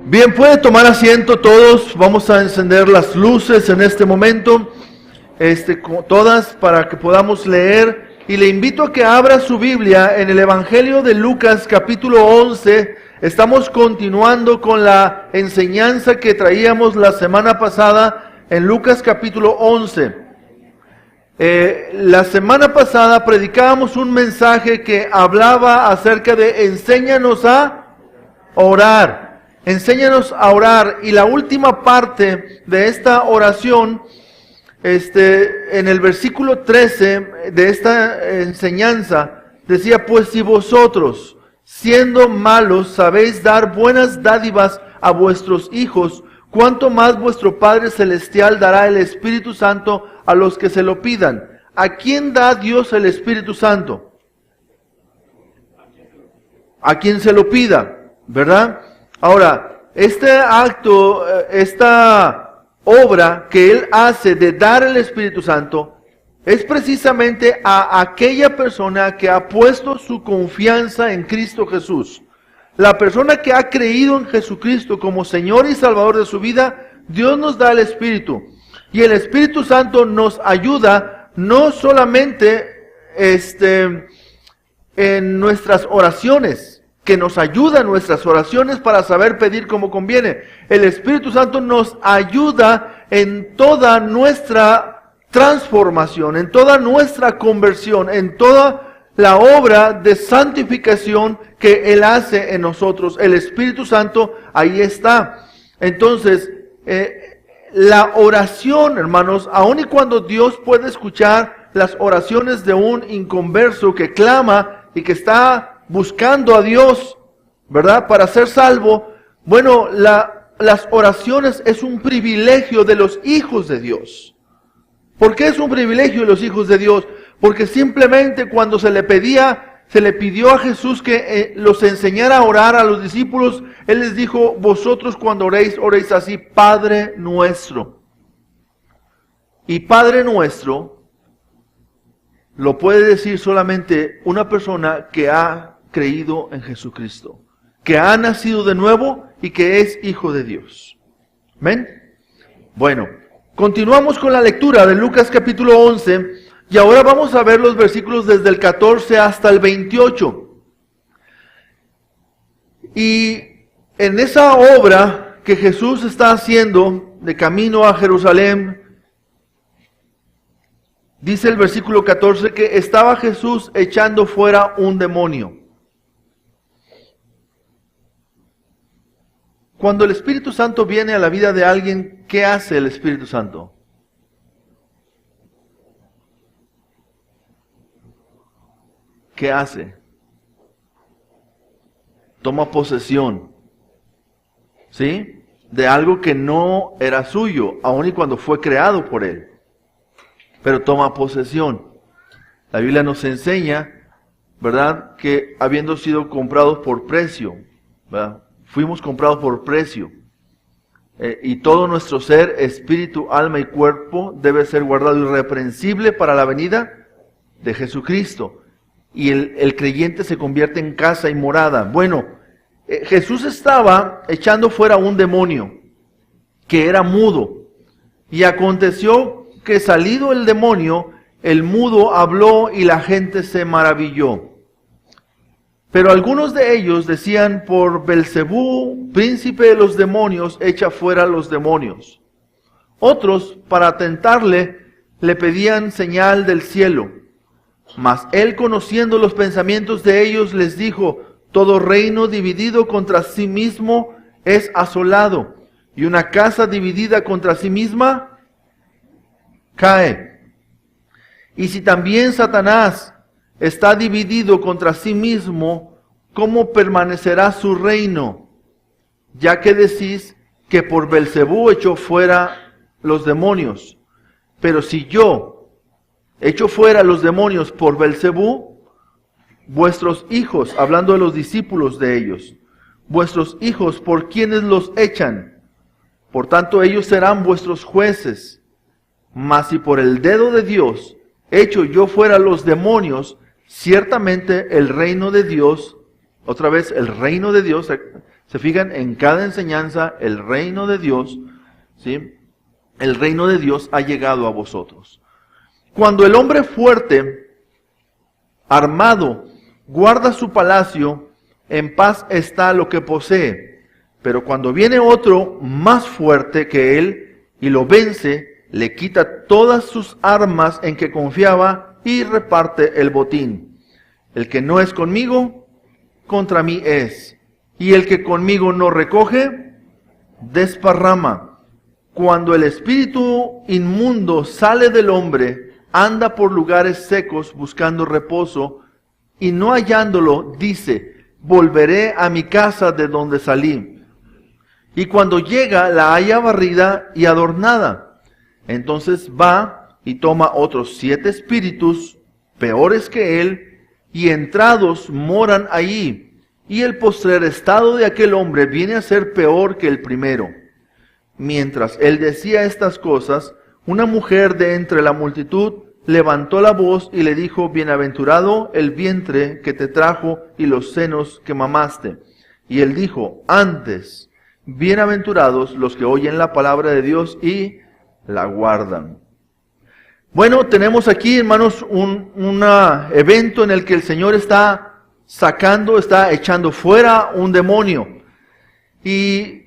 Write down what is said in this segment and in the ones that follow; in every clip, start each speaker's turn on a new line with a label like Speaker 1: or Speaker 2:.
Speaker 1: Bien, puede tomar asiento todos. Vamos a encender las luces en este momento, todas para que podamos leer. Y le invito a que abra su Biblia en el Evangelio de Lucas capítulo 11. Estamos continuando con la enseñanza que traíamos la semana pasada en Lucas capítulo 11. La semana pasada predicábamos un mensaje que hablaba acerca de enséñanos a orar. Enséñanos a orar. Y la última parte de esta oración, en el versículo 13 de esta enseñanza, decía: pues si vosotros, siendo malos, sabéis dar buenas dádivas a vuestros hijos, ¿cuánto más vuestro Padre Celestial dará el Espíritu Santo a los que se lo pidan? ¿A quién da Dios el Espíritu Santo? A quien se lo pida, ¿verdad? Ahora, este acto, esta obra que Él hace de dar el Espíritu Santo, es precisamente a aquella persona que ha puesto su confianza en Cristo Jesús. La persona que ha creído en Jesucristo como Señor y Salvador de su vida, Dios nos da el Espíritu. Y el Espíritu Santo nos ayuda no solamente en nuestras oraciones, que nos ayuda en nuestras oraciones para saber pedir como conviene. El Espíritu Santo nos ayuda en toda nuestra transformación, en toda nuestra conversión, en toda la obra de santificación que Él hace en nosotros. El Espíritu Santo ahí está. Entonces, la oración, hermanos, aun y cuando Dios puede escuchar las oraciones de un inconverso que clama y que está buscando a Dios, ¿verdad?, para ser salvo. Bueno, las oraciones es un privilegio de los hijos de Dios. ¿Por qué es un privilegio de los hijos de Dios? Porque simplemente cuando se le pidió a Jesús que los enseñara a orar a los discípulos, Él les dijo: vosotros cuando oréis, oréis así: Padre nuestro. Y Padre nuestro lo puede decir solamente una persona que ha creído en Jesucristo, que ha nacido de nuevo y que es hijo de Dios. ¿Amén? Bueno, continuamos con la lectura de Lucas capítulo 11 y ahora vamos a ver los versículos desde el 14 hasta el 28. Y en esa obra que Jesús está haciendo de camino a Jerusalén, dice el versículo 14 que estaba Jesús echando fuera un demonio. Cuando el Espíritu Santo viene a la vida de alguien, ¿qué hace el Espíritu Santo? ¿Qué hace? Toma posesión, ¿sí?, de algo que no era suyo, aun y cuando fue creado por Él. Pero toma posesión. La Biblia nos enseña, ¿verdad?, que habiendo sido comprados por precio, ¿verdad?, fuimos comprados por precio. Y todo nuestro ser, espíritu, alma y cuerpo debe ser guardado irreprensible para la venida de Jesucristo. Y el creyente se convierte en casa y morada. Bueno, Jesús estaba echando fuera un demonio que era mudo. Y aconteció que salido el demonio, el mudo habló y la gente se maravilló. Pero algunos de ellos decían: por Belcebú, príncipe de los demonios, echa fuera los demonios. Otros, para tentarle, le pedían señal del cielo. Mas él, conociendo los pensamientos de ellos, les dijo: todo reino dividido contra sí mismo es asolado, y una casa dividida contra sí misma cae. Y si también Satanás está dividido contra sí mismo, ¿cómo permanecerá su reino? Ya que decís que por Belcebú echó fuera los demonios. Pero si yo echo fuera los demonios por Belcebú, vuestros hijos, hablando de los discípulos de ellos, vuestros hijos, ¿por quiénes los echan? Por tanto, ellos serán vuestros jueces. Mas si por el dedo de Dios echo yo fuera los demonios, ciertamente el reino de Dios, otra vez el reino de Dios, Se fijan, en cada enseñanza, el reino de Dios, ¿sí? El reino de Dios ha llegado a vosotros. Cuando el hombre fuerte, armado, guarda su palacio, en paz está lo que posee. Pero cuando viene otro más fuerte que él y lo vence, le quita todas sus armas en que confiaba y reparte el botín. El que no es conmigo, contra mí es. Y el que conmigo no recoge, desparrama. Cuando el espíritu inmundo sale del hombre, anda por lugares secos buscando reposo, y no hallándolo, dice, volveré a mi casa de donde salí. Y cuando llega, la halla barrida y adornada. Entonces va y toma otros 7 espíritus, peores que él, y entrados moran allí. Y el postrer estado de aquel hombre viene a ser peor que el primero. Mientras él decía estas cosas, una mujer de entre la multitud levantó la voz y le dijo, bienaventurado el vientre que te trajo y los senos que mamaste. Y él dijo, antes, bienaventurados los que oyen la palabra de Dios y la guardan. Bueno, tenemos aquí, hermanos, un evento en el que el Señor está echando fuera un demonio. Y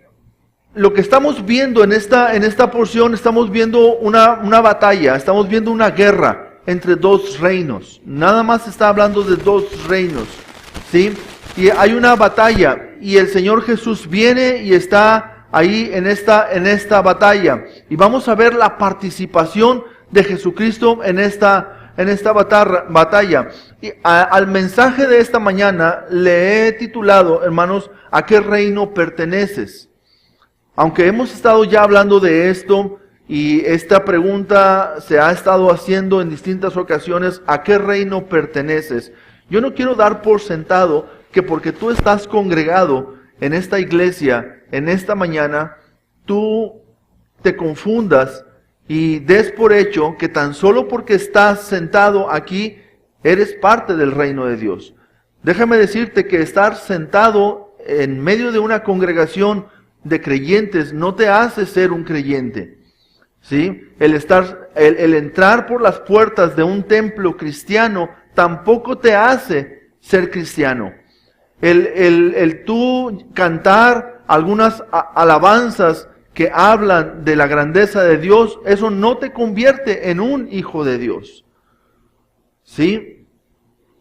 Speaker 1: lo que estamos viendo en esta porción, estamos viendo una batalla, estamos viendo una guerra entre 2 reinos. Nada más está hablando de 2 reinos, ¿sí? Y hay una batalla, y el Señor Jesús viene y está ahí en esta batalla. Y vamos a ver la participación de Jesucristo en esta batalla. Y al mensaje de esta mañana le he titulado, hermanos, ¿a qué reino perteneces? Aunque hemos estado ya hablando de esto y esta pregunta se ha estado haciendo en distintas ocasiones, ¿a qué reino perteneces? Yo no quiero dar por sentado que porque tú estás congregado en esta iglesia, en esta mañana, tú te confundas y des por hecho que tan solo porque estás sentado aquí, eres parte del reino de Dios. Déjame decirte que estar sentado en medio de una congregación de creyentes no te hace ser un creyente, ¿sí? El entrar por las puertas de un templo cristiano tampoco te hace ser cristiano. El tú cantar algunas alabanzas que hablan de la grandeza de Dios, eso no te convierte en un hijo de Dios, ¿sí?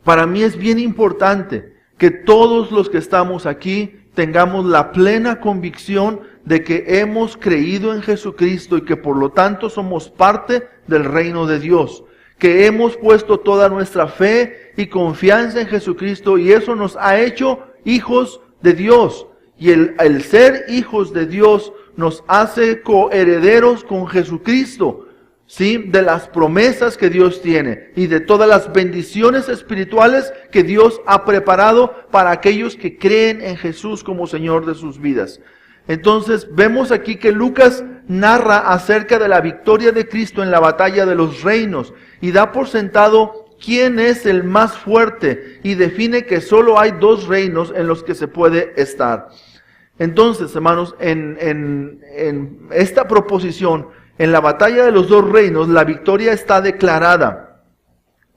Speaker 1: Para mí es bien importante que todos los que estamos aquí tengamos la plena convicción de que hemos creído en Jesucristo y que por lo tanto somos parte del reino de Dios, que hemos puesto toda nuestra fe y confianza en Jesucristo y eso nos ha hecho hijos de Dios. Y el ser hijos de Dios nos hace coherederos con Jesucristo, ¿sí? De las promesas que Dios tiene y de todas las bendiciones espirituales que Dios ha preparado para aquellos que creen en Jesús como Señor de sus vidas. Entonces vemos aquí que Lucas narra acerca de la victoria de Cristo en la batalla de los reinos y da por sentado quién es el más fuerte y define que solo hay 2 reinos en los que se puede estar. Entonces, hermanos, en esta proposición, en la batalla de los 2 reinos, la victoria está declarada.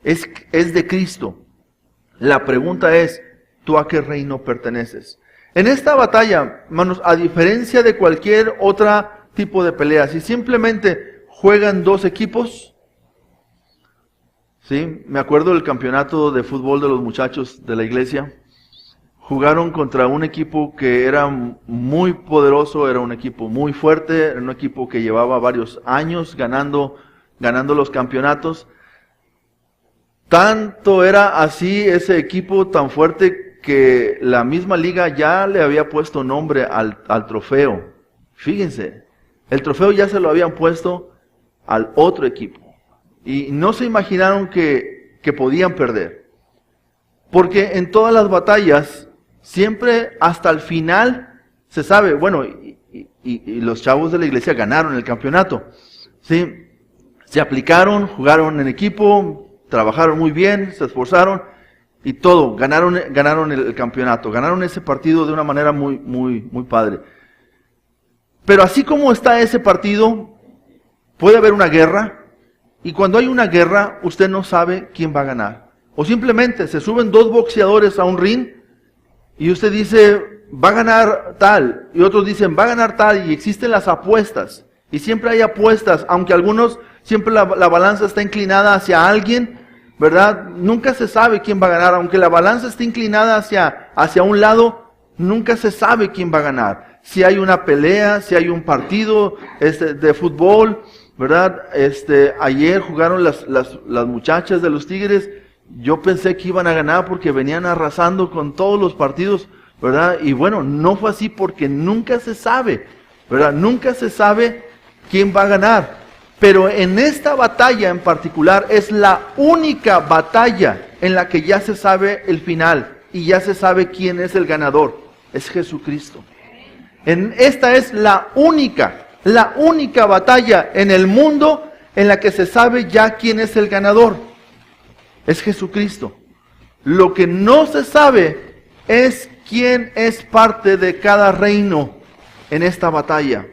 Speaker 1: Es de Cristo. La pregunta es, ¿tú a qué reino perteneces? En esta batalla, hermanos, a diferencia de cualquier otro tipo de pelea, si simplemente juegan 2 equipos, ¿sí? Me acuerdo del campeonato de fútbol de los muchachos de la iglesia. Jugaron contra un equipo que era muy poderoso, era un equipo muy fuerte, era un equipo que llevaba varios años ganando los campeonatos. Tanto era así ese equipo tan fuerte que la misma liga ya le había puesto nombre al trofeo. Fíjense, el trofeo ya se lo habían puesto al otro equipo. Y no se imaginaron que podían perder. Porque en todas las batallas, siempre hasta el final se sabe, bueno, y los chavos de la iglesia ganaron el campeonato, ¿sí? Se aplicaron, jugaron en equipo, trabajaron muy bien, se esforzaron, y todo, ganaron el campeonato, ganaron ese partido de una manera muy, muy, muy padre. Pero así como está ese partido, puede haber una guerra, y cuando hay una guerra, usted no sabe quién va a ganar. O simplemente se suben dos boxeadores a un ring, y usted dice, va a ganar tal, y otros dicen, va a ganar tal, y existen las apuestas. Y siempre hay apuestas, aunque algunos, siempre la balanza está inclinada hacia alguien, ¿verdad? Nunca se sabe quién va a ganar, aunque la balanza esté inclinada hacia un lado, nunca se sabe quién va a ganar. Si hay una pelea, si hay un partido de fútbol, ¿verdad? Ayer jugaron las muchachas de los Tigres, yo pensé que iban a ganar porque venían arrasando con todos los partidos, ¿verdad? Y bueno, no fue así porque nunca se sabe, ¿verdad? Nunca se sabe quién va a ganar. Pero en esta batalla en particular es la única batalla en la que ya se sabe el final y ya se sabe quién es el ganador. Es Jesucristo. Esta es la única batalla en el mundo en la que se sabe ya quién es el ganador. Es Jesucristo. Lo que no se sabe es quién es parte de cada reino en esta batalla.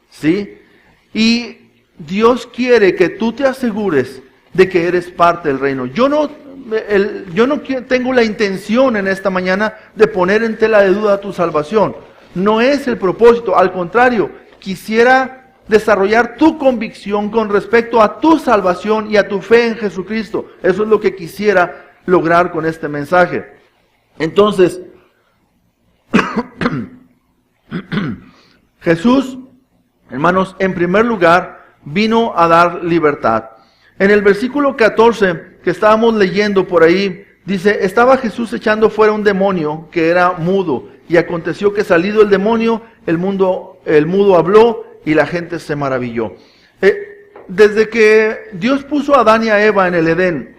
Speaker 1: ¿Sí? Y Dios quiere que tú te asegures de que eres parte del reino. Yo no tengo la intención en esta mañana de poner en tela de duda tu salvación. No es el propósito, al contrario, quisiera desarrollar tu convicción con respecto a tu salvación y a tu fe en Jesucristo. Eso es lo que quisiera lograr con este mensaje. Entonces, Jesús, hermanos, en primer lugar, vino a dar libertad. En el versículo 14 que estábamos leyendo por ahí, dice, estaba Jesús echando fuera un demonio que era mudo, y aconteció que salido el demonio, el mudo habló, y la gente se maravilló. Desde que Dios puso a Adán y a Eva en el Edén,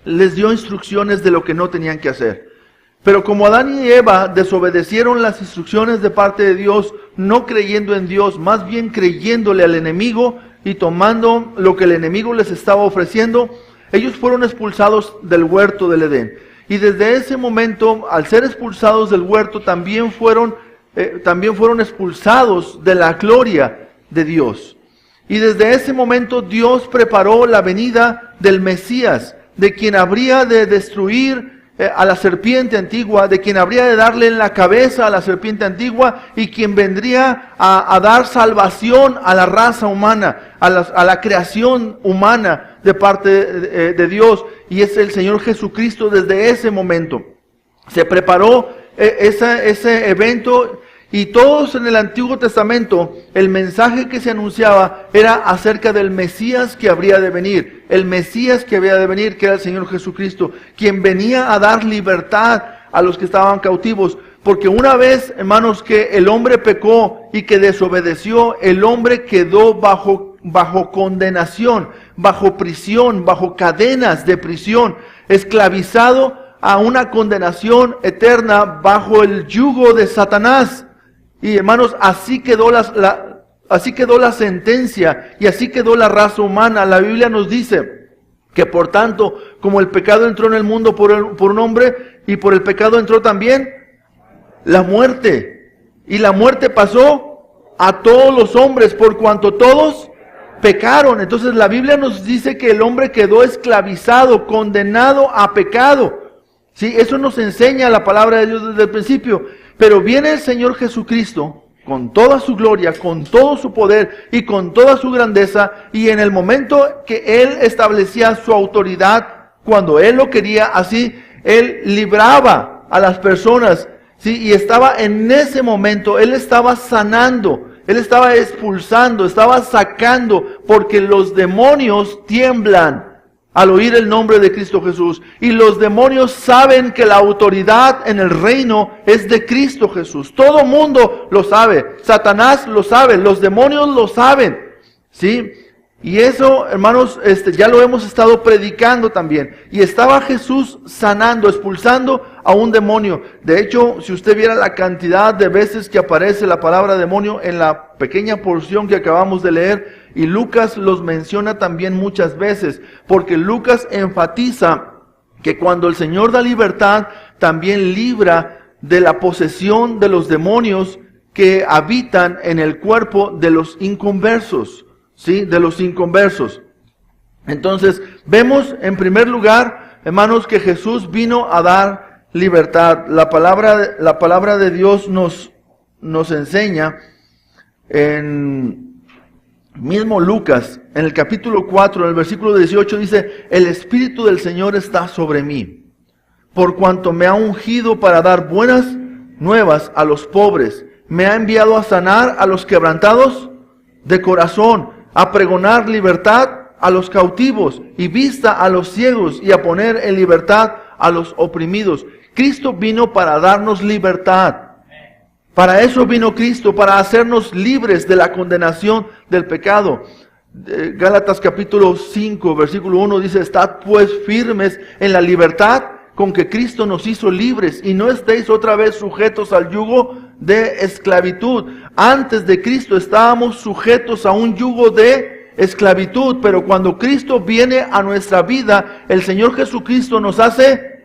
Speaker 1: les dio instrucciones de lo que no tenían que hacer. Pero como Adán y Eva desobedecieron las instrucciones de parte de Dios, no creyendo en Dios, más bien creyéndole al enemigo y tomando lo que el enemigo les estaba ofreciendo, ellos fueron expulsados del huerto del Edén. Y desde ese momento, al ser expulsados del huerto, también fueron expulsados de la gloria de Dios. Y desde ese momento Dios preparó la venida del Mesías, de quien habría de destruir a la serpiente antigua, de quien habría de darle en la cabeza a la serpiente antigua, y quien vendría a dar salvación a la raza humana, a la creación humana de parte de Dios, y es el Señor Jesucristo. Desde ese momento se preparó ese evento, y todos en el Antiguo Testamento, el mensaje que se anunciaba era acerca del Mesías que habría de venir. El Mesías que habría de venir, que era el Señor Jesucristo, quien venía a dar libertad a los que estaban cautivos. Porque una vez, hermanos, que el hombre pecó y que desobedeció, el hombre quedó bajo condenación, bajo prisión, bajo cadenas de prisión, esclavizado a una condenación eterna bajo el yugo de Satanás. Y hermanos, así quedó la sentencia y así quedó la raza humana. La Biblia nos dice que por tanto, como el pecado entró en el mundo por un hombre, y por el pecado entró también la muerte. Y la muerte pasó a todos los hombres por cuanto todos pecaron. Entonces la Biblia nos dice que el hombre quedó esclavizado, condenado a pecado. Sí, eso nos enseña la palabra de Dios desde el principio. Pero viene el Señor Jesucristo con toda su gloria, con todo su poder y con toda su grandeza, y en el momento que Él establecía su autoridad, cuando Él lo quería así, Él libraba a las personas, ¿sí? Y estaba en ese momento, Él estaba sanando, Él estaba expulsando, estaba sacando, porque los demonios tiemblan al oír el nombre de Cristo Jesús. Y los demonios saben que la autoridad en el reino es de Cristo Jesús. Todo mundo lo sabe. Satanás lo sabe. Los demonios lo saben. ¿Sí? Y eso, hermanos, ya lo hemos estado predicando también. Y estaba Jesús sanando, expulsando a un demonio. De hecho, si usted viera la cantidad de veces que aparece la palabra demonio en la pequeña porción que acabamos de leer, y Lucas los menciona también muchas veces, porque Lucas enfatiza que cuando el Señor da libertad, también libra de la posesión de los demonios que habitan en el cuerpo de los inconversos, ¿sí? De los inconversos. Entonces, vemos en primer lugar, hermanos, que Jesús vino a dar libertad. La palabra de Dios nos enseña en mismo Lucas, en el capítulo 4, en el versículo 18, dice: el Espíritu del Señor está sobre mí, por cuanto me ha ungido para dar buenas nuevas a los pobres. Me ha enviado a sanar a los quebrantados de corazón, a pregonar libertad a los cautivos y vista a los ciegos, y a poner en libertad a los oprimidos. Cristo vino para darnos libertad. Para eso vino Cristo, para hacernos libres de la condenación del pecado. Gálatas capítulo 5, versículo 1 dice: estad pues firmes en la libertad con que Cristo nos hizo libres, y no estéis otra vez sujetos al yugo de esclavitud. Antes de Cristo estábamos sujetos a un yugo de esclavitud, pero cuando Cristo viene a nuestra vida, el Señor Jesucristo nos hace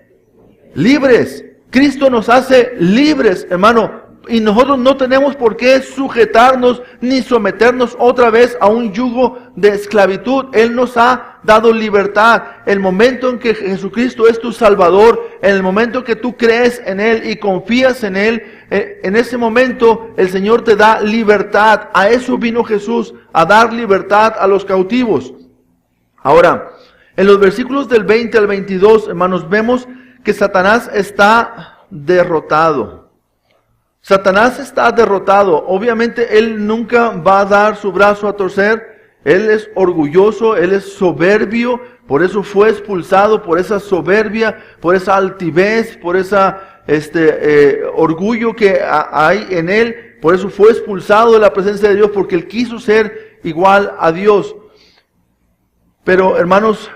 Speaker 1: libres. Cristo nos hace libres, hermano. Y nosotros no tenemos por qué sujetarnos ni someternos otra vez a un yugo de esclavitud. Él nos ha dado libertad. El momento en que Jesucristo es tu Salvador, en el momento que tú crees en Él y confías en Él, en ese momento el Señor te da libertad. A eso vino Jesús, a dar libertad a los cautivos. Ahora, en los versículos del 20 al 22, hermanos, vemos que Satanás está derrotado. Satanás está derrotado. Obviamente él nunca va a dar su brazo a torcer. Él es orgulloso, él es soberbio, por eso fue expulsado, por esa soberbia, por esa altivez, por esa orgullo que hay en él. Por eso fue expulsado de la presencia de Dios, porque él quiso ser igual a Dios. Pero hermanos,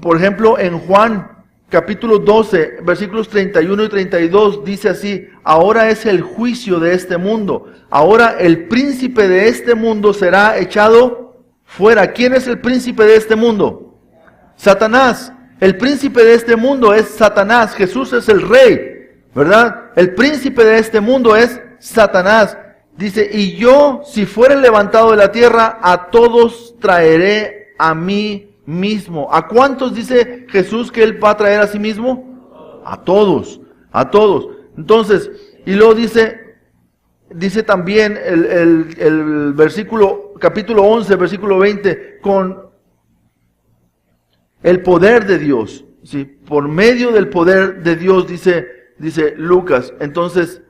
Speaker 1: por ejemplo, en Juan capítulo 12, versículos 31 y 32, dice así: ahora es el juicio de este mundo. Ahora el príncipe de este mundo será echado fuera. ¿Quién es el príncipe de este mundo? Satanás. El príncipe de este mundo es Satanás. Jesús es el rey, ¿verdad? El príncipe de este mundo es Satanás. Dice: y yo, si fuere levantado de la tierra, a todos traeré a mí mismo. ¿A cuántos dice Jesús que Él va a traer a sí mismo? A todos, a todos. Entonces, y luego dice también el versículo, capítulo 11, versículo 20, con el poder de Dios, ¿sí? Por medio del poder de Dios, dice Lucas. Entonces,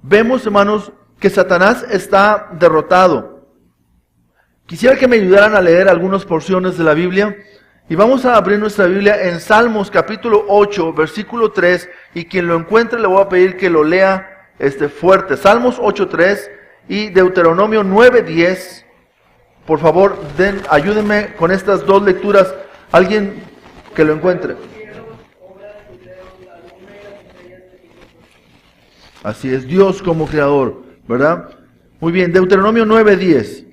Speaker 1: vemos, hermanos, que Satanás está derrotado. Quisiera que me ayudaran a leer algunas porciones de la Biblia. Y vamos a abrir nuestra Biblia en Salmos capítulo 8, versículo 3. Y quien lo encuentre le voy a pedir que lo lea fuerte. Salmos 8, 3 y Deuteronomio 9, 10. Por favor, ayúdenme con estas dos lecturas. Alguien que lo encuentre. Así es, Dios como creador, ¿verdad? Muy bien, Deuteronomio 9, 10.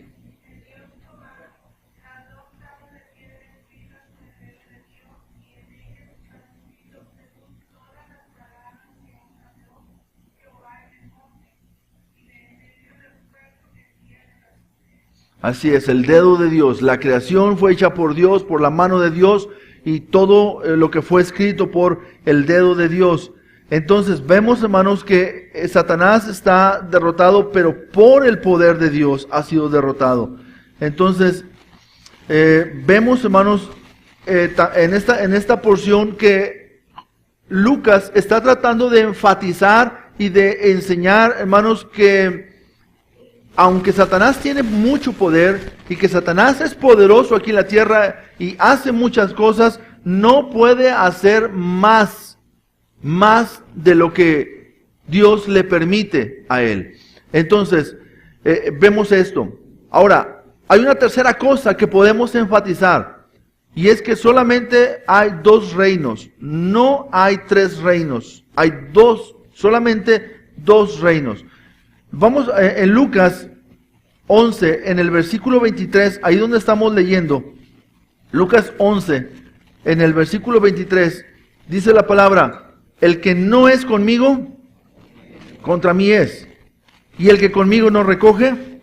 Speaker 1: Así es, el dedo de Dios. La creación fue hecha por Dios, por la mano de Dios, y todo lo que fue escrito por el dedo de Dios. Entonces vemos, hermanos, que Satanás está derrotado, pero por el poder de Dios ha sido derrotado. Entonces, vemos, hermanos, en esta porción que Lucas está tratando de enfatizar y de enseñar, hermanos, que aunque Satanás tiene mucho poder y que Satanás es poderoso aquí en la tierra y hace muchas cosas, no puede hacer más de lo que Dios le permite a él. Entonces, vemos esto. Ahora, hay una tercera cosa que podemos enfatizar, y es que solamente hay dos reinos, no hay tres reinos, hay solamente dos reinos. Vamos en Lucas 11, en el versículo 23, ahí donde estamos leyendo, Lucas 11, en el versículo 23, Dice la palabra, el que no es conmigo, contra mí es. Y el que conmigo no recoge,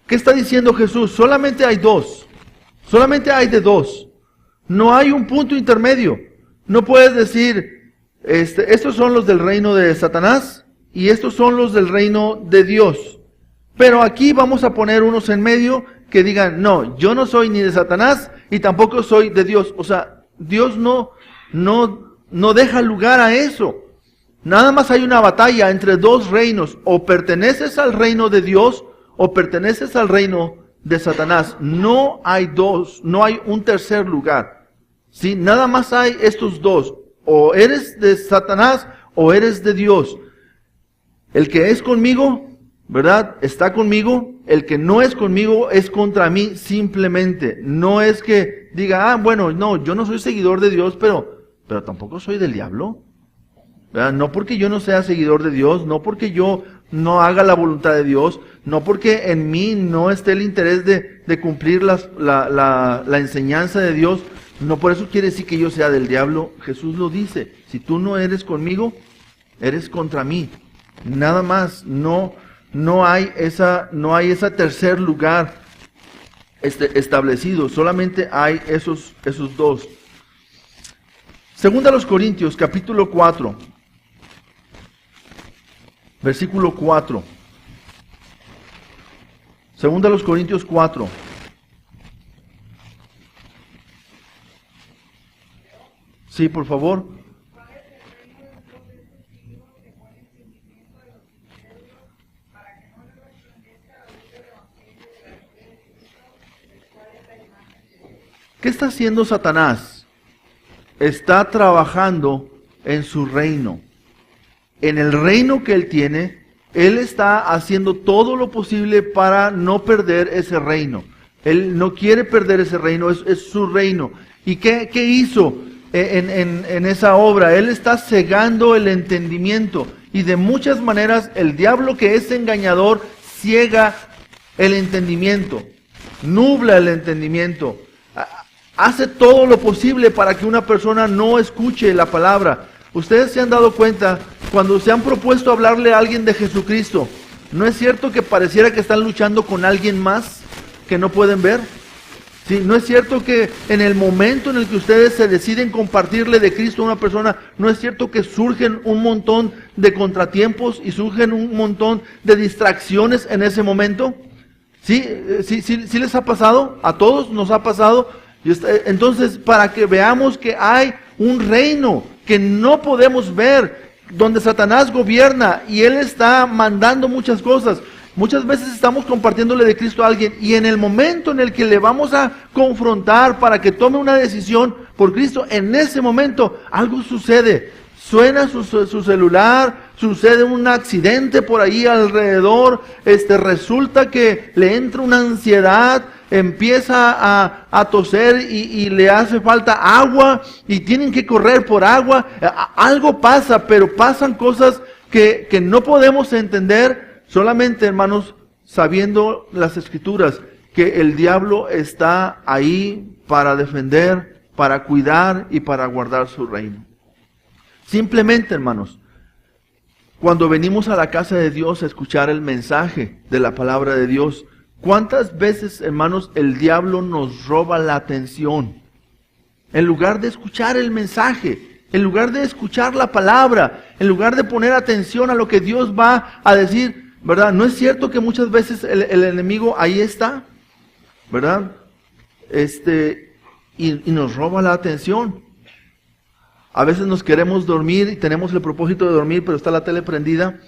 Speaker 1: ¿qué está diciendo Jesús? Solamente hay dos. Solamente hay de dos. No hay un punto intermedio. No puedes decir, estos son los del reino de Satanás y estos son los del reino de Dios. Pero aquí vamos a poner unos en medio que digan, no, yo no soy ni de Satanás y tampoco soy de Dios. O sea, Dios no deja lugar a eso. Nada más hay una batalla entre dos reinos. O perteneces al reino de Dios o perteneces al reino de Satanás. No hay dos, no hay un tercer lugar. ¿Sí? Nada más hay estos dos. O eres de Satanás o eres de Dios. El que es conmigo, ¿verdad? Está conmigo. El que no es conmigo es contra mí simplemente. No es que diga, bueno, no, yo no soy seguidor de Dios, pero tampoco soy del diablo. ¿Verdad? No porque yo no sea seguidor de Dios, no porque yo no haga la voluntad de Dios, no porque en mí no esté el interés de cumplir la enseñanza de Dios, no por eso quiere decir que yo sea del diablo. Jesús lo dice, si tú no eres conmigo, eres contra mí. Nada más, no hay ese tercer lugar establecido, solamente hay esos dos. Segunda a los Corintios, capítulo 4, versículo 4. Segunda a los Corintios 4. Sí, por favor. ¿Qué está haciendo Satanás? Está trabajando en su reino. En el reino que él tiene, él está haciendo todo lo posible para no perder ese reino. Él no quiere perder ese reino, es su reino. ¿Y qué hizo en esa obra? Él está cegando el entendimiento. Y de muchas maneras el diablo, que es engañador, ciega el entendimiento, nubla el entendimiento. Hace todo lo posible para que una persona no escuche la palabra. Ustedes se han dado cuenta, cuando se han propuesto hablarle a alguien de Jesucristo, ¿no es cierto que pareciera que están luchando con alguien más que no pueden ver? ¿Sí? ¿No es cierto que en el momento en el que ustedes se deciden compartirle de Cristo a una persona, no es cierto que surgen un montón de contratiempos y surgen un montón de distracciones en ese momento? ¿Sí les ha pasado? A todos nos ha pasado. Entonces, para que veamos que hay un reino que no podemos ver, donde Satanás gobierna y él está mandando muchas cosas. Muchas veces estamos compartiéndole de Cristo a alguien y en el momento en el que le vamos a confrontar para que tome una decisión por Cristo, en ese momento algo sucede. Suena su celular, sucede un accidente por ahí alrededor, resulta que le entra una ansiedad, empieza a toser y le hace falta agua y tienen que correr por agua. Algo pasa, pero pasan cosas que no podemos entender, solamente, hermanos, sabiendo las Escrituras, que el diablo está ahí para defender, para cuidar y para guardar su reino. Simplemente, hermanos, cuando venimos a la casa de Dios a escuchar el mensaje de la palabra de Dios, ¿cuántas veces, hermanos, el diablo nos roba la atención? En lugar de escuchar el mensaje, en lugar de escuchar la palabra, en lugar de poner atención a lo que Dios va a decir, ¿verdad? ¿No es cierto que muchas veces el enemigo ahí está? ¿Verdad? Y nos roba la atención. A veces nos queremos dormir y tenemos el propósito de dormir, pero está la tele prendida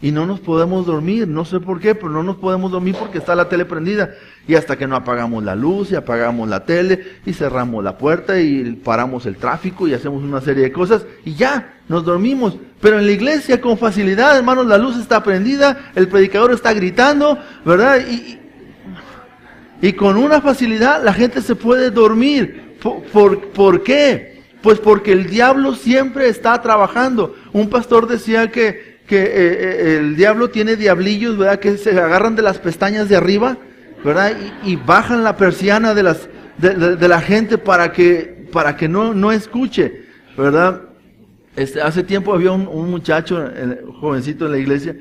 Speaker 1: y no nos podemos dormir. No sé por qué, pero no nos podemos dormir porque está la tele prendida. Y hasta que no apagamos la luz y apagamos la tele y cerramos la puerta y paramos el tráfico y hacemos una serie de cosas y ya, nos dormimos. Pero en la iglesia con facilidad, hermanos, la luz está prendida, el predicador está gritando, ¿verdad? Y con una facilidad la gente se puede dormir. ¿Por qué? Pues porque el diablo siempre está trabajando. Un pastor decía que el diablo tiene diablillos, ¿verdad? Que se agarran de las pestañas de arriba, ¿verdad? Y bajan la persiana de la gente para que no escuche. ¿verdad? Hace tiempo había un muchacho, un jovencito en la iglesia,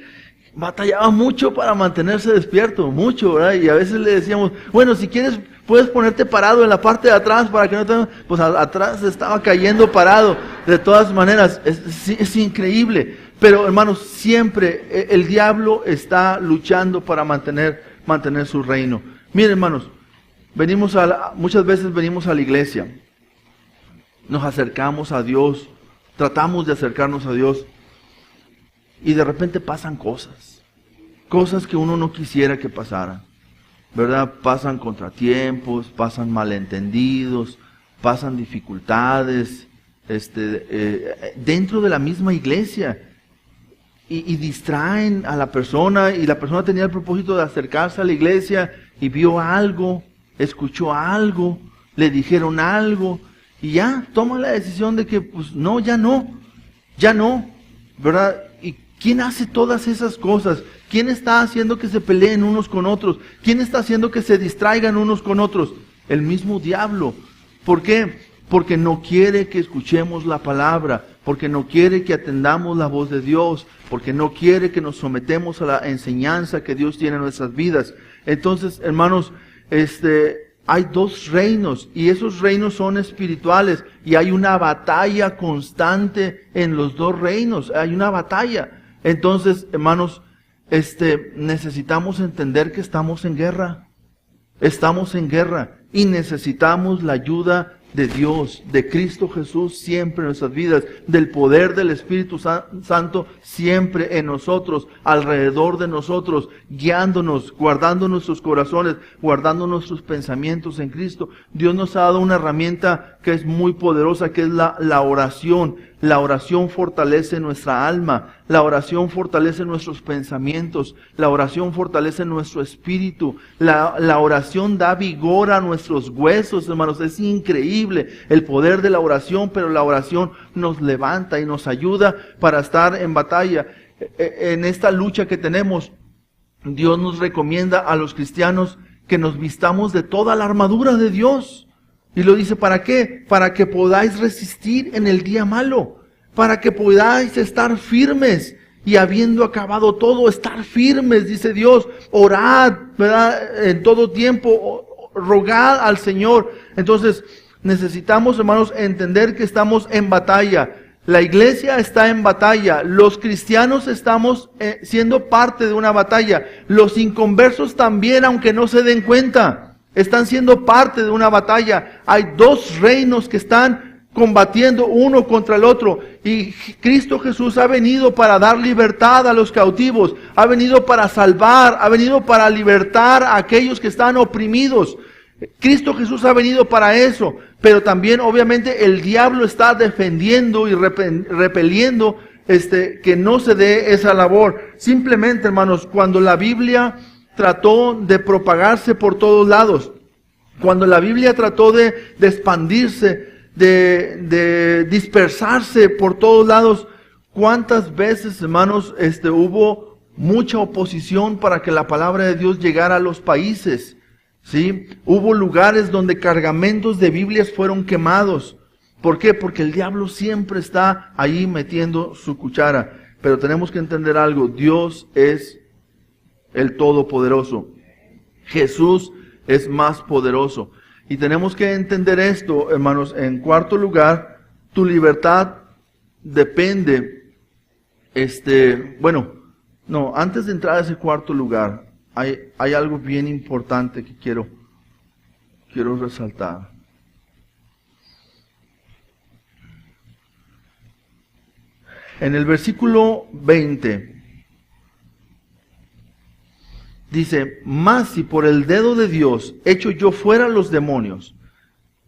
Speaker 1: batallaba mucho para mantenerse despierto, mucho, ¿verdad? Y a veces le decíamos, bueno, si quieres, puedes ponerte parado en la parte de atrás para que no te... Pues atrás estaba cayendo parado, de todas maneras, es increíble. Pero hermanos, siempre el diablo está luchando para mantener su reino. Miren hermanos, muchas veces venimos a la iglesia, nos acercamos a Dios, tratamos de acercarnos a Dios, y de repente pasan cosas que uno no quisiera que pasaran, ¿verdad? Pasan contratiempos, pasan malentendidos, pasan dificultades, dentro de la misma iglesia, y distraen a la persona, y la persona tenía el propósito de acercarse a la iglesia, y vio algo, escuchó algo, le dijeron algo, y ya toma la decisión de que, pues no, ya no, ¿verdad? ¿Y quién hace todas esas cosas? ¿Quién está haciendo que se peleen unos con otros? ¿Quién está haciendo que se distraigan unos con otros? El mismo diablo. ¿Por qué? Porque no quiere que escuchemos la palabra, porque no quiere que atendamos la voz de Dios, porque no quiere que nos sometemos a la enseñanza que Dios tiene en nuestras vidas. Entonces, hermanos, hay dos reinos, y esos reinos son espirituales, y hay una batalla constante en los dos reinos, hay una batalla. Entonces, hermanos, necesitamos entender que estamos en guerra, y necesitamos la ayuda de Dios, de Cristo Jesús siempre en nuestras vidas, del poder del Espíritu Santo siempre en nosotros, alrededor de nosotros, guiándonos, guardando nuestros corazones, guardando nuestros pensamientos en Cristo. Dios nos ha dado una herramienta que es muy poderosa, que es la oración. La oración fortalece nuestra alma, la oración fortalece nuestros pensamientos, la oración fortalece nuestro espíritu, la oración da vigor a nuestros huesos, hermanos. Es increíble el poder de la oración, pero la oración nos levanta y nos ayuda para estar en batalla. En esta lucha que tenemos, Dios nos recomienda a los cristianos que nos vistamos de toda la armadura de Dios. Y lo dice, ¿para qué? Para que podáis resistir en el día malo, para que podáis estar firmes, y habiendo acabado todo, estar firmes, dice Dios. Orad, ¿verdad? En todo tiempo, rogad al Señor. Entonces, necesitamos, hermanos, entender que estamos en batalla. La iglesia está en batalla. Los cristianos estamos siendo parte de una batalla. Los inconversos también, aunque no se den cuenta, están siendo parte de una batalla. Hay dos reinos que están combatiendo uno contra el otro. Y Cristo Jesús ha venido para dar libertad a los cautivos. Ha venido para salvar. Ha venido para libertar a aquellos que están oprimidos. Cristo Jesús ha venido para eso. Pero también, obviamente, el diablo está defendiendo y repeliendo que no se dé esa labor. Simplemente, hermanos, cuando la Biblia trató de propagarse por todos lados, cuando la Biblia trató de expandirse, de dispersarse por todos lados, ¿cuántas veces, hermanos, hubo mucha oposición para que la palabra de Dios llegara a los países? ¿Sí? Hubo lugares donde cargamentos de Biblias fueron quemados. ¿Por qué? Porque el diablo siempre está ahí metiendo su cuchara. Pero tenemos que entender algo: Dios es el Todopoderoso. Jesús es más poderoso. Y tenemos que entender esto, hermanos. En cuarto lugar, tu libertad depende, antes de entrar a ese cuarto lugar, hay algo bien importante que quiero resaltar. En el versículo 20, dice: mas si por el dedo de Dios echo yo fuera los demonios,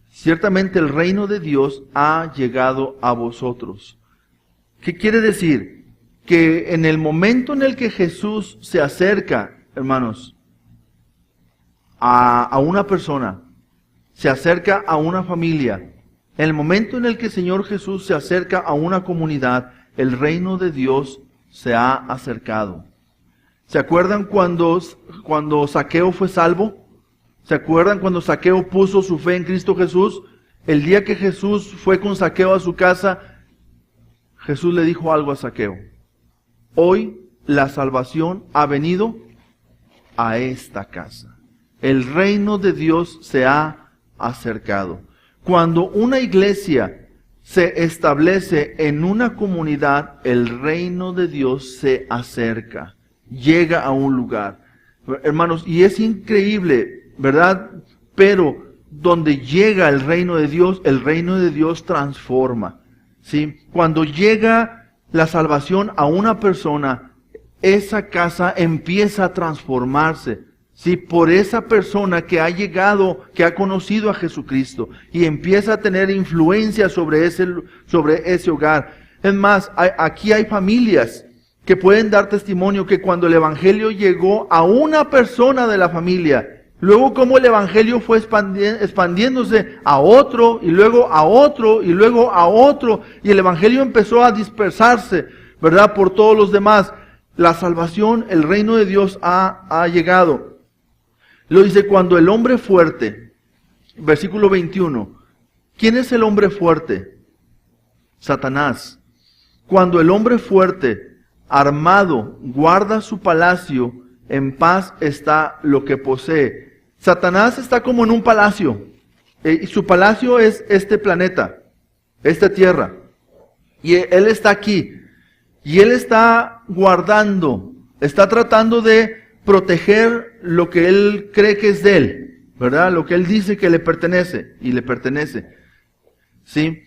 Speaker 1: ciertamente el reino de Dios ha llegado a vosotros. ¿Qué quiere decir? Que en el momento en el que Jesús se acerca, hermanos, a una persona, se acerca a una familia, en el momento en el que el Señor Jesús se acerca a una comunidad, el reino de Dios se ha acercado. ¿Se acuerdan cuando Zaqueo fue salvo? ¿Se acuerdan cuando Zaqueo puso su fe en Cristo Jesús? el día que Jesús fue con Zaqueo a su casa, Jesús le dijo algo a Zaqueo. Hoy la salvación ha venido a esta casa. El reino de Dios se ha acercado. Cuando una iglesia se establece en una comunidad, el reino de Dios se acerca, llega a un lugar. Hermanos, y es increíble, ¿verdad? Pero donde llega el reino de Dios transforma. ¿Sí? Cuando llega la salvación a una persona, esa casa empieza a transformarse, ¿sí? Por esa persona que ha llegado, que ha conocido a Jesucristo, y empieza a tener influencia sobre ese hogar. Es más, aquí hay familias que pueden dar testimonio que cuando el Evangelio llegó a una persona de la familia, luego como el Evangelio fue expandiéndose a otro, y luego a otro, y luego a otro, y el Evangelio empezó a dispersarse, ¿verdad? Por todos los demás. La salvación, el reino de Dios ha llegado. Lo dice cuando el hombre fuerte, versículo 21. ¿Quién es el hombre fuerte? Satanás. Cuando el hombre fuerte, armado, guarda su palacio, en paz está lo que posee. Satanás está como en un palacio. Y su palacio es este planeta, esta tierra. Y él está aquí. Y él está guardando, está tratando de proteger lo que él cree que es de él, ¿verdad? Lo que él dice que le pertenece, y le pertenece. ¿Sí?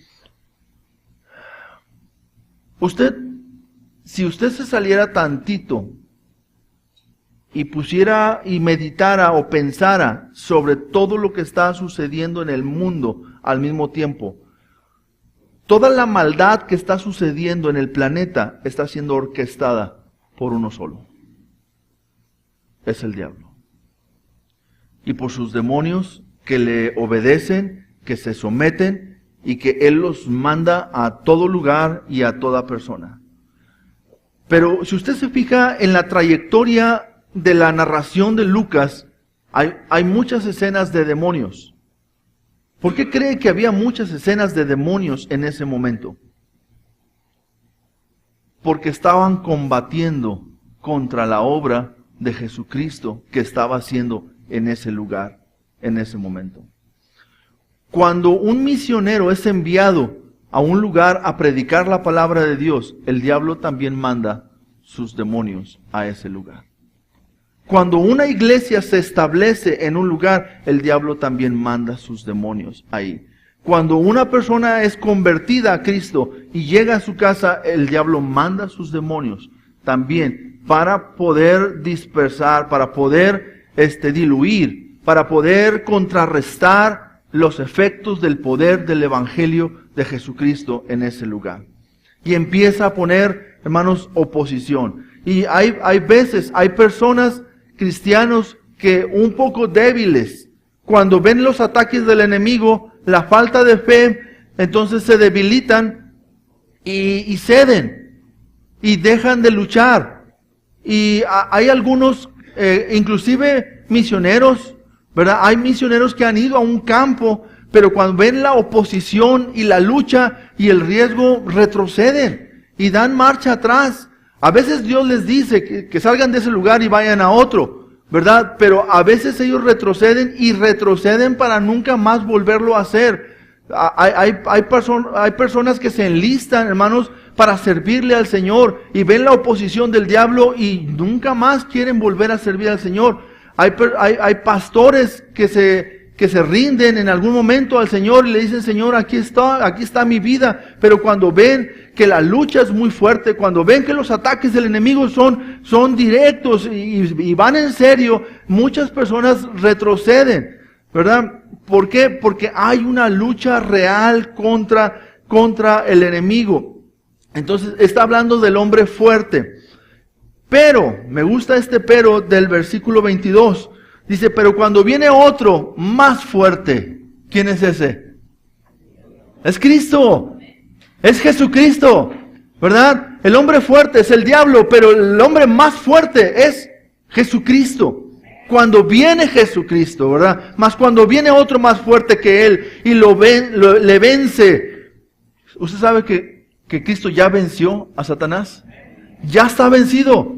Speaker 1: Si usted se saliera tantito y pusiera y meditara o pensara sobre todo lo que está sucediendo en el mundo al mismo tiempo, toda la maldad que está sucediendo en el planeta está siendo orquestada por uno solo. Es el diablo. Y por sus demonios que le obedecen, que se someten y que él los manda a todo lugar y a toda persona. Pero si usted se fija en la trayectoria de la narración de Lucas, hay muchas escenas de demonios. ¿Por qué cree que había muchas escenas de demonios en ese momento? Porque estaban combatiendo contra la obra de Jesucristo que estaba haciendo en ese lugar, en ese momento. Cuando un misionero es enviado a un lugar a predicar la palabra de Dios, el diablo también manda sus demonios a ese lugar. Cuando una iglesia se establece en un lugar, el diablo también manda sus demonios ahí. Cuando una persona es convertida a Cristo y llega a su casa, el diablo manda sus demonios también para poder dispersar, para poder diluir, para poder contrarrestar los efectos del poder del Evangelio de Jesucristo en ese lugar. Y empieza a poner, hermanos, oposición. Y hay veces, hay personas, cristianos, que un poco débiles, cuando ven los ataques del enemigo, la falta de fe, entonces se debilitan y ceden y dejan de luchar. Y hay algunos, inclusive misioneros, ¿verdad? Hay misioneros que han ido a un campo, pero cuando ven la oposición y la lucha y el riesgo, retroceden y dan marcha atrás. A veces Dios les dice que salgan de ese lugar y vayan a otro, ¿verdad? Pero a veces ellos retroceden para nunca más volverlo a hacer. Hay personas que se enlistan, hermanos, para servirle al Señor y ven la oposición del diablo y nunca más quieren volver a servir al Señor. Hay pastores que se rinden en algún momento al Señor y le dicen: Señor, aquí está mi vida. Pero cuando ven que la lucha es muy fuerte, cuando ven que los ataques del enemigo son directos y van en serio, muchas personas retroceden, ¿verdad? ¿Por qué? Porque hay una lucha real contra el enemigo. Entonces está hablando del hombre fuerte. Pero, me gusta este pero del versículo 22. Dice: pero cuando viene otro más fuerte, ¿quién es ese? Es Cristo. Es Jesucristo, ¿verdad? El hombre fuerte es el diablo, pero el hombre más fuerte es Jesucristo. cuando viene Jesucristo, ¿verdad? Mas cuando viene otro más fuerte que Él y le vence. ¿Usted sabe que Cristo ya venció a Satanás? Ya está vencido.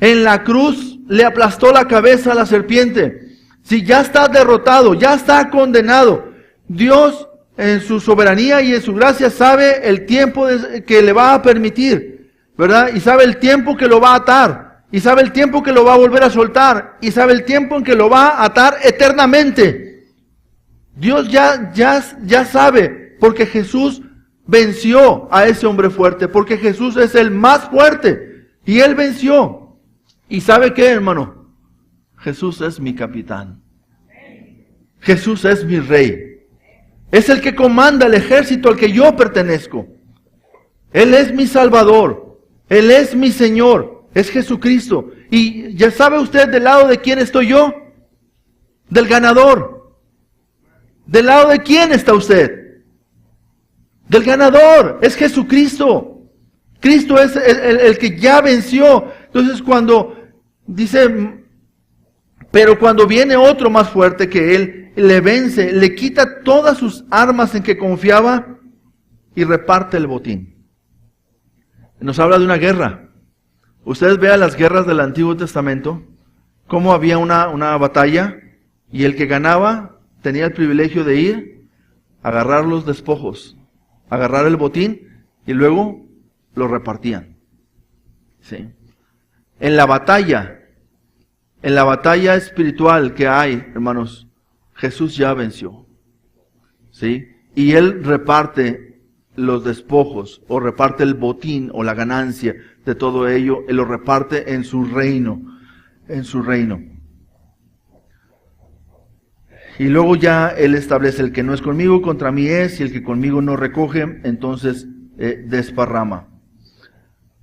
Speaker 1: En la cruz le aplastó la cabeza a la serpiente. Si ya está derrotado, ya está condenado. Dios en su soberanía y en su gracia sabe el tiempo que le va a permitir, ¿verdad? Y sabe el tiempo que lo va a atar. Y sabe el tiempo que lo va a volver a soltar. Y sabe el tiempo en que lo va a atar eternamente. Dios ya sabe, porque Jesús venció a ese hombre fuerte, porque Jesús es el más fuerte. Y Él venció. ¿Y sabe qué, hermano? Jesús es mi capitán. Jesús es mi rey. Es el que comanda el ejército al que yo pertenezco. Él es mi Salvador. Él es mi Señor. Es Jesucristo. Y ya sabe usted del lado de quién estoy yo. Del ganador. ¿Del lado de quién está usted? Del ganador. Es Jesucristo. Cristo es el que ya venció. Entonces cuando dice, pero cuando viene otro más fuerte que Él, le vence, le quita todas sus armas en que confiaba y reparte el botín. Nos habla de una guerra. Ustedes vean las guerras del Antiguo Testamento, cómo había una batalla y el que ganaba tenía el privilegio de ir, agarrar los despojos, agarrar el botín y luego lo repartían. ¿Sí? En la batalla espiritual que hay, hermanos, Jesús ya venció. ¿Sí? Y Él reparte los despojos, o reparte el botín, o la ganancia de todo ello, Él lo reparte en su reino. En su reino. Y luego ya Él establece: el que no es conmigo, contra mí es, y el que conmigo no recoge, entonces desparrama.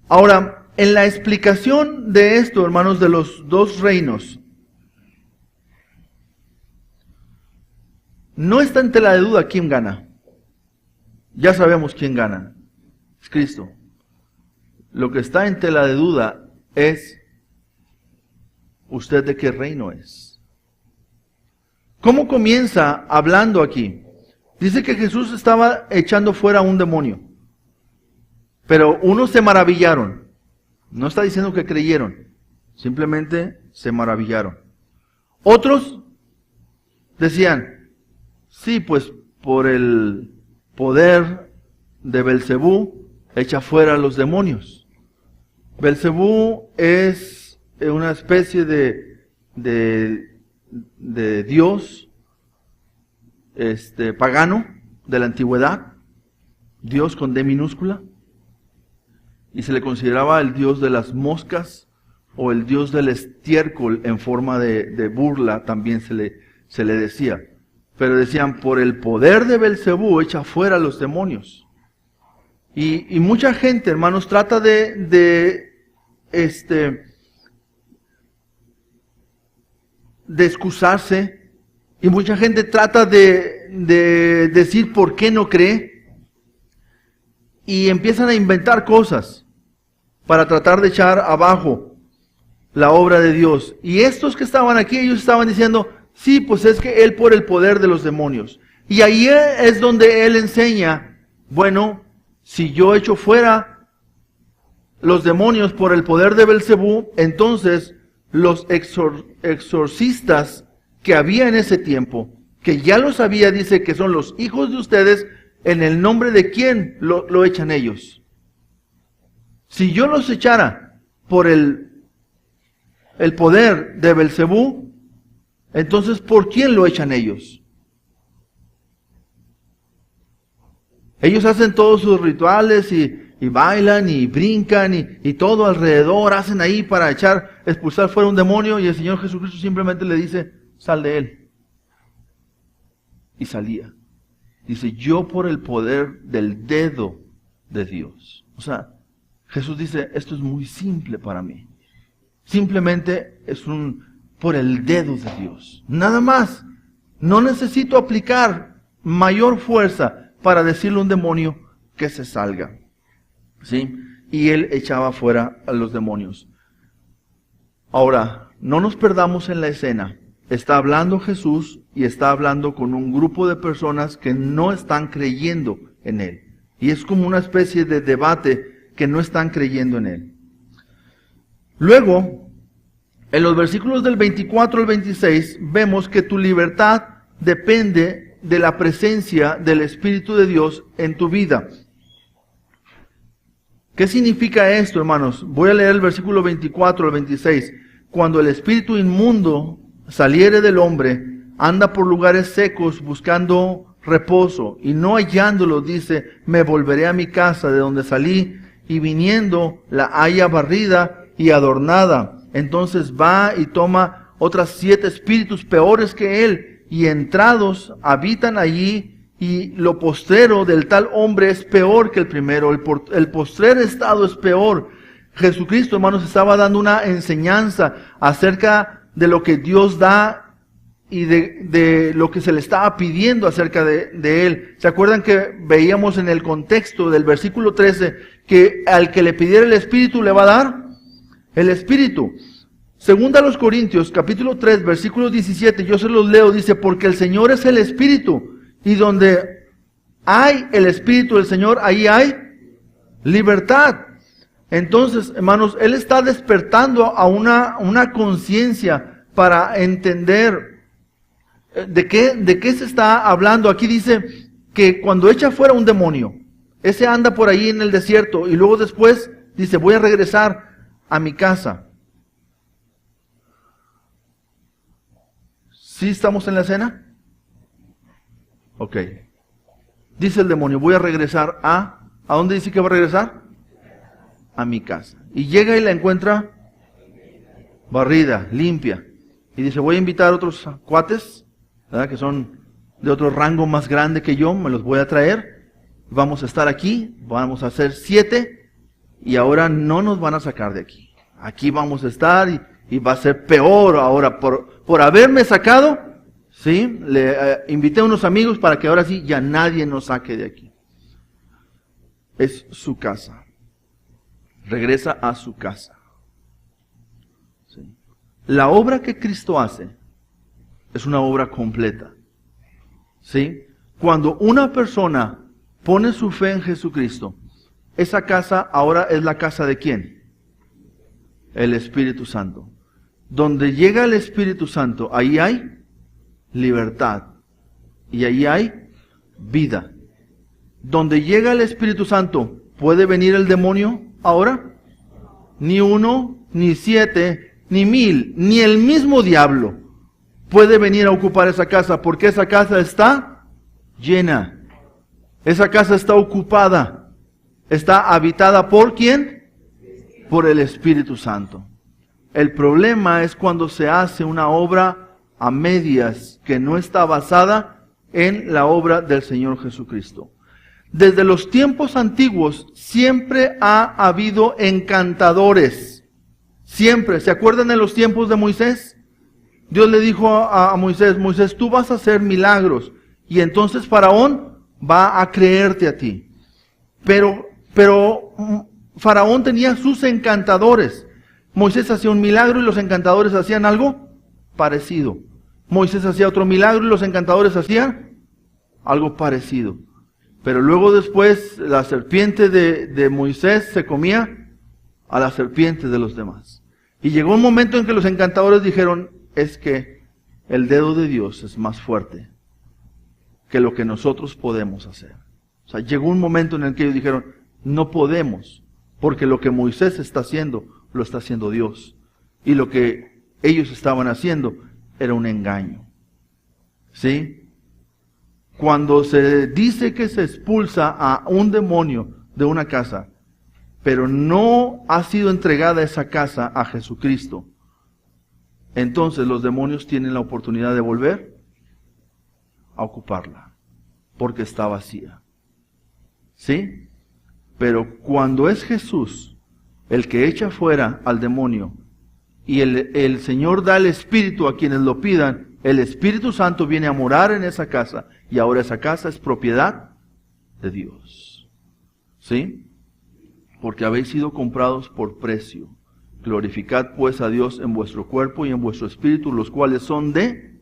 Speaker 1: Ahora, en la explicación de esto, hermanos, de los dos reinos, no está en tela de duda quién gana. Ya sabemos quién gana. Es Cristo. Lo que está en tela de duda es usted de qué reino es. ¿Cómo comienza hablando aquí? Dice que Jesús estaba echando fuera a un demonio. Pero unos se maravillaron. No está diciendo que creyeron. Simplemente se maravillaron. Otros decían: sí, pues por el poder de Belcebú echa fuera a los demonios. Belcebú es una especie de dios pagano de la antigüedad. Dios con D minúscula. Y se le consideraba el dios de las moscas o el dios del estiércol en forma de burla, también se le decía. Pero decían: por el poder de Belcebú echa fuera a los demonios. Y mucha gente, hermanos, trata de excusarse, y mucha gente trata de decir por qué no cree, y empiezan a inventar cosas para tratar de echar abajo la obra de Dios. Y estos que estaban aquí, ellos estaban diciendo: sí, pues es que Él por el poder de los demonios. Y ahí es donde Él enseña: bueno, si yo echo fuera los demonios por el poder de Belcebú, entonces los exorcistas que había en ese tiempo, que ya los había, dice que son los hijos de ustedes, ¿en el nombre de quién lo echan ellos? Si yo los echara por el poder de Belcebú, entonces ¿por quién lo echan ellos? Ellos hacen todos sus rituales y bailan y brincan y todo alrededor hacen ahí para expulsar fuera un demonio, y el Señor Jesucristo simplemente le dice: sal de él. Y salía. Dice: yo por el poder del dedo de Dios. O sea, Jesús dice: esto es muy simple para mí. Simplemente es por el dedo de Dios. Nada más. No necesito aplicar mayor fuerza para decirle a un demonio que se salga. ¿Sí? Y Él echaba fuera a los demonios. Ahora, no nos perdamos en la escena. Está hablando Jesús y está hablando con un grupo de personas que no están creyendo en Él. Y es como una especie de debate que no están creyendo en Él. Luego, en los versículos del 24 al 26, vemos que tu libertad depende de la presencia del Espíritu de Dios en tu vida. ¿Qué significa esto, hermanos? Voy a leer el versículo 24 al 26. Cuando el espíritu inmundo saliere del hombre, anda por lugares secos buscando reposo, y no hallándolo, dice, me volveré a mi casa de donde salí, y viniendo la halla barrida y adornada. Entonces va y toma otras 7 espíritus peores que él, y entrados habitan allí, y lo postrero del tal hombre es peor que el primero. El postrer estado es peor. Jesucristo, hermanos, estaba dando una enseñanza acerca de lo que Dios da y de lo que se le estaba pidiendo acerca de Él. ¿Se acuerdan que veíamos en el contexto del versículo 13 que al que le pidiera el Espíritu le va a dar el Espíritu? Segunda a los Corintios, capítulo 3, versículo 17, yo se los leo, dice, porque el Señor es el Espíritu, y donde hay el Espíritu del Señor, ahí hay libertad. Entonces, hermanos, Él está despertando a una conciencia para entender de qué se está hablando. Aquí dice que cuando echa fuera un demonio, ese anda por ahí en el desierto, y luego después dice, voy a regresar a mi casa. ¿Sí estamos en la escena? Ok. Dice el demonio, voy a regresar ¿a dónde dice que va a regresar? A mi casa. Y llega y la encuentra barrida, limpia. Y dice, voy a invitar a otros cuates, ¿verdad? Que son de otro rango más grande que yo, me los voy a traer. Vamos a estar aquí, vamos a hacer 7, y ahora no nos van a sacar de aquí. Aquí vamos a estar y va a ser peor ahora por haberme sacado. ¿Sí? Le invité a unos amigos para que ahora sí ya nadie nos saque de aquí. Es su casa. Regresa a su casa. ¿Sí? La obra que Cristo hace es una obra completa. ¿Sí? Cuando una persona pone su fe en Jesucristo, esa casa ahora es la casa ¿de quién? El Espíritu Santo. Donde llega el Espíritu Santo, ahí hay libertad. Y ahí hay vida. Donde llega el Espíritu Santo, ¿puede venir el demonio ahora? Ni 1, ni 7, ni 1000, ni el mismo diablo puede venir a ocupar esa casa, porque esa casa está llena. Esa casa está ocupada. Está habitada ¿por quién? Por el Espíritu Santo. El problema es cuando se hace una obra a medias que no está basada en la obra del Señor Jesucristo. Desde los tiempos antiguos siempre ha habido encantadores. Siempre. ¿Se acuerdan de los tiempos de Moisés? Dios le dijo a Moisés, Moisés, tú vas a hacer milagros. Y entonces Faraón va a creerte a ti. Pero Faraón tenía sus encantadores. Moisés hacía un milagro y los encantadores hacían algo parecido. Moisés hacía otro milagro y los encantadores hacían algo parecido. Pero luego después la serpiente de Moisés se comía a la serpiente de los demás. Y llegó un momento en que los encantadores dijeron, es que el dedo de Dios es más fuerte que lo que nosotros podemos hacer. O sea, llegó un momento en el que ellos dijeron, no podemos, porque lo que Moisés está haciendo, lo está haciendo Dios. Y lo que ellos estaban haciendo era un engaño. ¿Sí? Cuando se dice que se expulsa a un demonio de una casa, pero no ha sido entregada esa casa a Jesucristo, entonces los demonios tienen la oportunidad de volver a ocuparla, porque está vacía. ¿Sí? Pero cuando es Jesús el que echa fuera al demonio, y el Señor da el Espíritu a quienes lo pidan, el Espíritu Santo viene a morar en esa casa, y ahora esa casa es propiedad de Dios. ¿Sí? Porque habéis sido comprados por precio. Glorificad pues a Dios en vuestro cuerpo y en vuestro espíritu, los cuales son de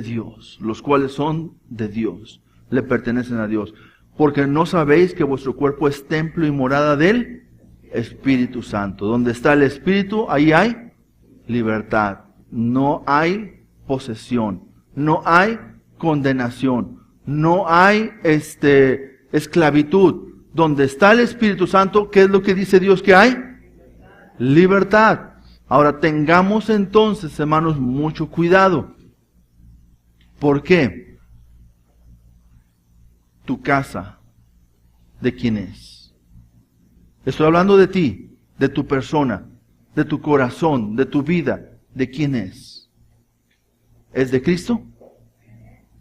Speaker 1: Dios. Los cuales son de Dios. Le pertenecen a Dios. Porque no sabéis que vuestro cuerpo es templo y morada del Espíritu Santo. Donde está el Espíritu, ahí hay libertad. No hay posesión. No hay condenación. No hay esclavitud. Donde está el Espíritu Santo, ¿qué es lo que dice Dios que hay? Libertad. Ahora tengamos entonces, hermanos, mucho cuidado. ¿Por qué? Tu casa, ¿de quién es? Estoy hablando de ti, de tu persona, de tu corazón, de tu vida. ¿De quién es? ¿Es de Cristo?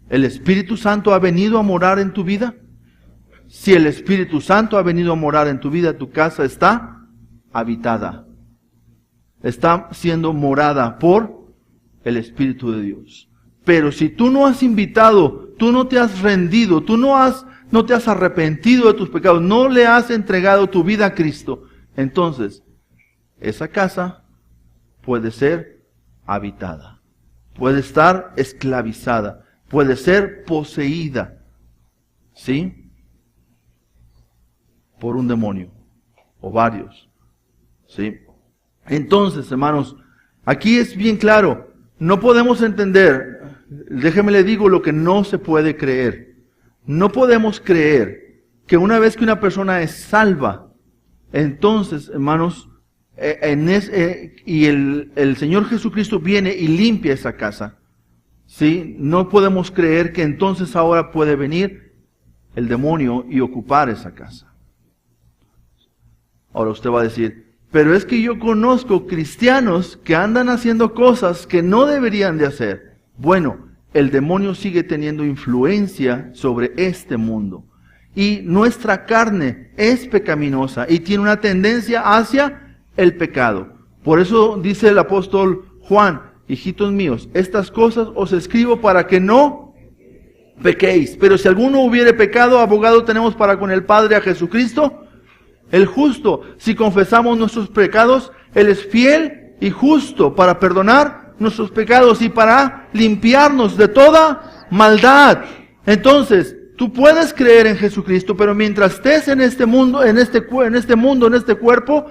Speaker 1: ¿El Espíritu Santo ha venido a morar en tu vida? Si el Espíritu Santo ha venido a morar en tu vida, tu casa está habitada. Está siendo morada por el Espíritu de Dios. Pero si tú no has invitado, tú no te has rendido, tú no te has arrepentido de tus pecados, no le has entregado tu vida a Cristo, entonces esa casa puede ser habitada, puede estar esclavizada, puede ser poseída, ¿sí? Por un demonio o varios, ¿sí? Entonces, hermanos, aquí es bien claro, no podemos entender, déjeme le digo lo que no se puede creer. No podemos creer que una vez que una persona es salva, entonces, hermanos, y el Señor Jesucristo viene y limpia esa casa, ¿sí? No podemos creer que entonces ahora puede venir el demonio y ocupar esa casa. Ahora usted va a decir, pero es que yo conozco cristianos que andan haciendo cosas que no deberían de hacer. Bueno, el demonio sigue teniendo influencia sobre este mundo. Y nuestra carne es pecaminosa y tiene una tendencia hacia el pecado. Por eso dice el apóstol Juan, hijitos míos, estas cosas os escribo para que no pequéis. Pero si alguno hubiere pecado, abogado tenemos para con el Padre a Jesucristo, el justo. Si confesamos nuestros pecados, Él es fiel y justo para perdonar nuestros pecados y para limpiarnos de toda maldad. Entonces, tú puedes creer en Jesucristo, pero mientras estés en este mundo, en este cuerpo,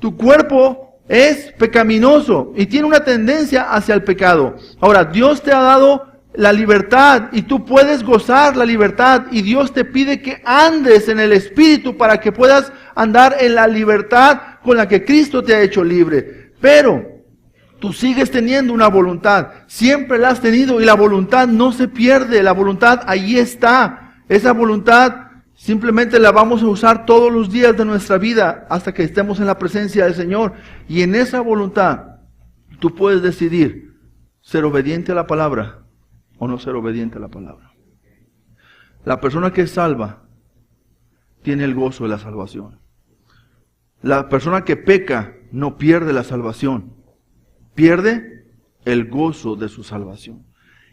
Speaker 1: tu cuerpo es pecaminoso y tiene una tendencia hacia el pecado. Ahora, Dios te ha dado la libertad y tú puedes gozar la libertad y Dios te pide que andes en el Espíritu para que puedas andar en la libertad con la que Cristo te ha hecho libre. Pero tú sigues teniendo una voluntad, siempre la has tenido y la voluntad no se pierde, la voluntad ahí está. Esa voluntad simplemente la vamos a usar todos los días de nuestra vida hasta que estemos en la presencia del Señor. Y en esa voluntad tú puedes decidir ser obediente a la palabra o no ser obediente a la palabra. La persona que es salva tiene el gozo de la salvación. La persona que peca no pierde la salvación, pierde el gozo de su salvación.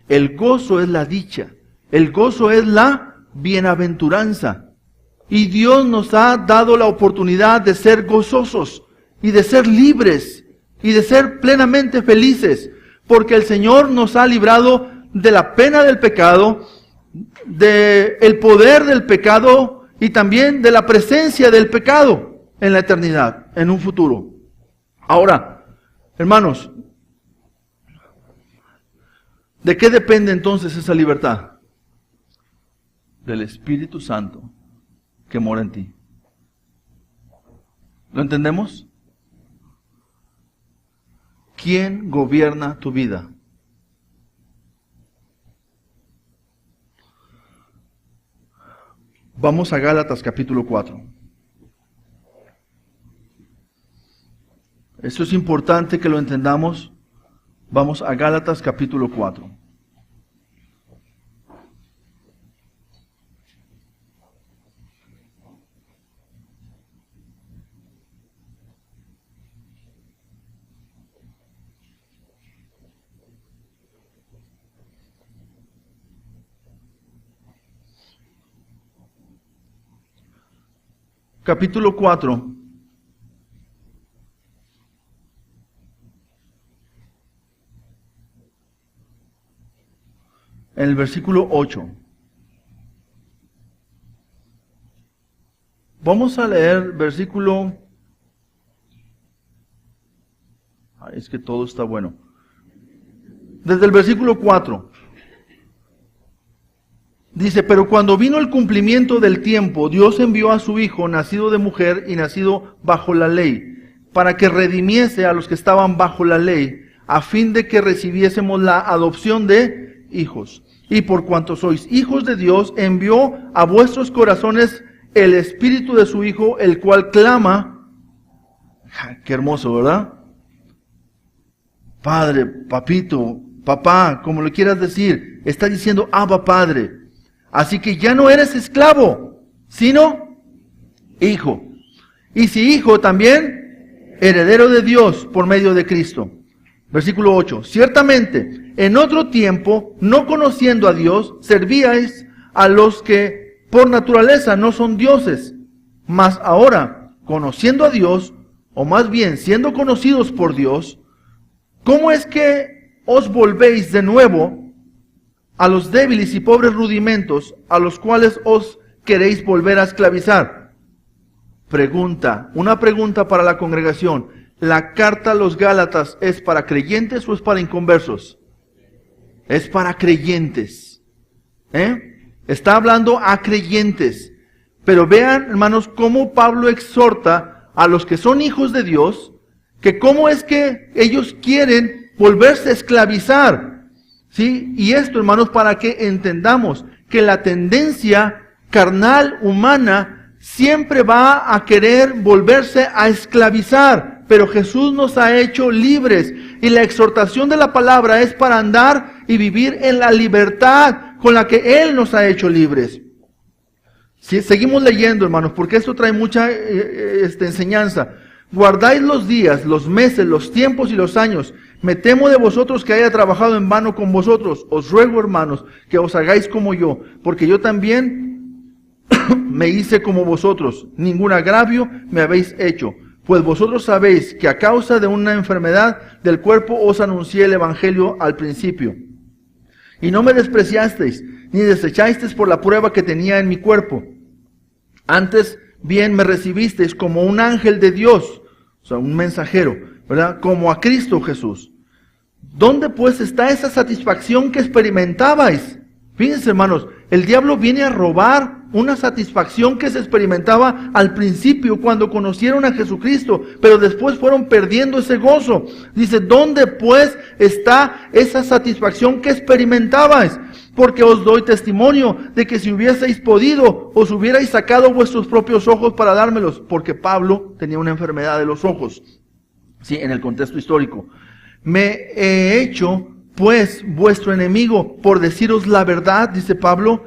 Speaker 1: El gozo es la dicha, el gozo es la bienaventuranza. Y Dios nos ha dado la oportunidad de ser gozosos y de ser libres y de ser plenamente felices, porque el Señor nos ha librado de la pena del pecado, del poder del pecado y también de la presencia del pecado en la eternidad, en un futuro. Ahora, hermanos, ¿de qué depende entonces esa libertad? Del Espíritu Santo que mora en ti. ¿Lo entendemos? ¿Quién gobierna tu vida? Vamos a Gálatas capítulo 4. Esto es importante que lo entendamos. Vamos a Gálatas capítulo 4. Capítulo 4, en el versículo 8. Vamos a leer versículo... Ay, es que todo está bueno. Desde el versículo 4. Dice, pero cuando vino el cumplimiento del tiempo, Dios envió a su Hijo, nacido de mujer y nacido bajo la ley, para que redimiese a los que estaban bajo la ley, a fin de que recibiésemos la adopción de hijos. Y por cuanto sois hijos de Dios, envió a vuestros corazones el Espíritu de su Hijo, el cual clama, qué hermoso, ¿verdad? Padre, papito, papá, como lo quieras decir, está diciendo Abba Padre. Así que ya no eres esclavo, sino hijo. Y si hijo también, heredero de Dios por medio de Cristo. Versículo 8. Ciertamente, en otro tiempo, no conociendo a Dios, servíais a los que por naturaleza no son dioses. Mas ahora, conociendo a Dios, o más bien siendo conocidos por Dios, ¿cómo es que os volvéis de nuevo a los débiles y pobres rudimentos a los cuales os queréis volver a esclavizar? Pregunta, una pregunta para la congregación. ¿La carta a los Gálatas es para creyentes o es para inconversos? Es para creyentes. Está hablando a creyentes. Pero vean, hermanos, cómo Pablo exhorta a los que son hijos de Dios, que cómo es que ellos quieren volverse a esclavizar. ¿Sí? Y esto, hermanos, para que entendamos que la tendencia carnal humana siempre va a querer volverse a esclavizar, pero Jesús nos ha hecho libres y la exhortación de la palabra es para andar y vivir en la libertad con la que Él nos ha hecho libres. Si seguimos leyendo, hermanos, porque esto trae mucha enseñanza. Guardáis los días, los meses, los tiempos y los años. Me temo de vosotros que haya trabajado en vano con vosotros. Os ruego, hermanos, que os hagáis como yo, porque yo también me hice como vosotros. Ningún agravio me habéis hecho. Pues vosotros sabéis que a causa de una enfermedad del cuerpo os anuncié el Evangelio al principio. Y no me despreciasteis, ni desechasteis por la prueba que tenía en mi cuerpo. Antes bien me recibisteis como un ángel de Dios, o sea, un mensajero, ¿verdad? Como a Cristo Jesús. ¿Dónde pues está esa satisfacción que experimentabais? Fíjense, hermanos, el diablo viene a robar una satisfacción que se experimentaba al principio cuando conocieron a Jesucristo, pero después fueron perdiendo ese gozo. Dice, ¿dónde pues está esa satisfacción que experimentabais? Porque os doy testimonio de que si hubieseis podido, os hubierais sacado vuestros propios ojos para dármelos, porque Pablo tenía una enfermedad de los ojos. Sí, en el contexto histórico. Me he hecho, pues, vuestro enemigo por deciros la verdad, dice Pablo.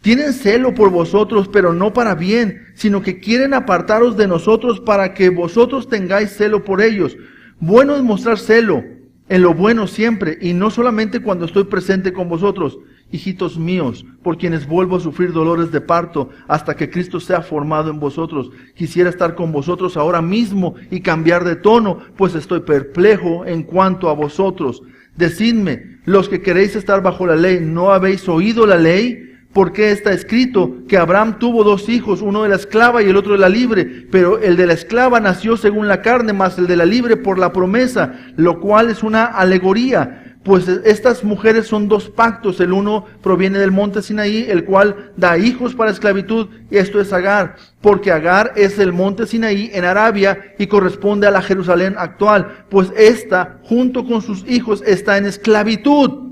Speaker 1: Tienen celo por vosotros, pero no para bien, sino que quieren apartaros de nosotros para que vosotros tengáis celo por ellos. Bueno es mostrar celo en lo bueno siempre, y no solamente cuando estoy presente con vosotros, hijitos míos, por quienes vuelvo a sufrir dolores de parto, hasta que Cristo sea formado en vosotros. Quisiera estar con vosotros ahora mismo y cambiar de tono, pues estoy perplejo en cuanto a vosotros. Decidme, los que queréis estar bajo la ley, ¿no habéis oído la ley? Porque está escrito que Abraham tuvo 2 hijos, uno de la esclava y el otro de la libre, pero el de la esclava nació según la carne, mas el de la libre por la promesa, lo cual es una alegoría. Pues estas mujeres son 2 pactos, el uno proviene del monte Sinaí, el cual da hijos para esclavitud, y esto es Agar, porque Agar es el monte Sinaí en Arabia y corresponde a la Jerusalén actual, pues esta, junto con sus hijos, está en esclavitud.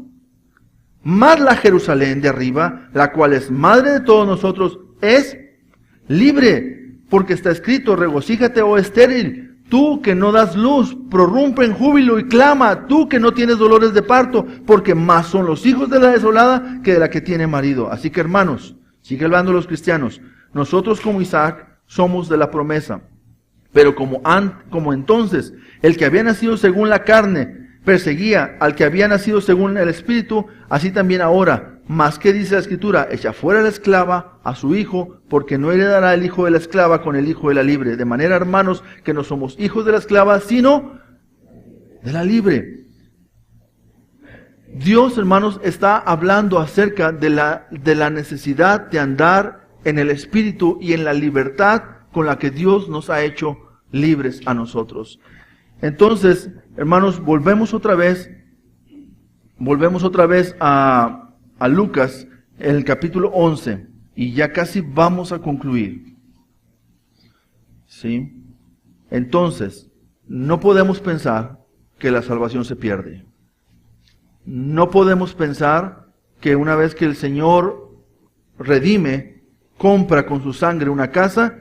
Speaker 1: Mas la Jerusalén de arriba, la cual es madre de todos nosotros, es libre, porque está escrito, regocíjate, oh estéril, tú que no das luz, prorrumpe en júbilo y clama, tú que no tienes dolores de parto, porque más son los hijos de la desolada que de la que tiene marido. Así que, hermanos, sigue hablando los cristianos, nosotros como Isaac somos de la promesa, pero como entonces el que había nacido según la carne perseguía al que había nacido según el Espíritu, así también ahora. Mas, ¿qué dice la Escritura? Echa fuera la esclava a su hijo, porque no heredará el hijo de la esclava con el hijo de la libre. De manera, hermanos, que no somos hijos de la esclava, sino de la libre. Dios, hermanos, está hablando acerca de la necesidad de andar en el Espíritu y en la libertad con la que Dios nos ha hecho libres a nosotros. Entonces, hermanos, volvemos otra vez a Lucas, el capítulo 11, y ya casi vamos a concluir. ¿Sí? Entonces, no podemos pensar que la salvación se pierde. No podemos pensar que una vez que el Señor redime, compra con su sangre una casa,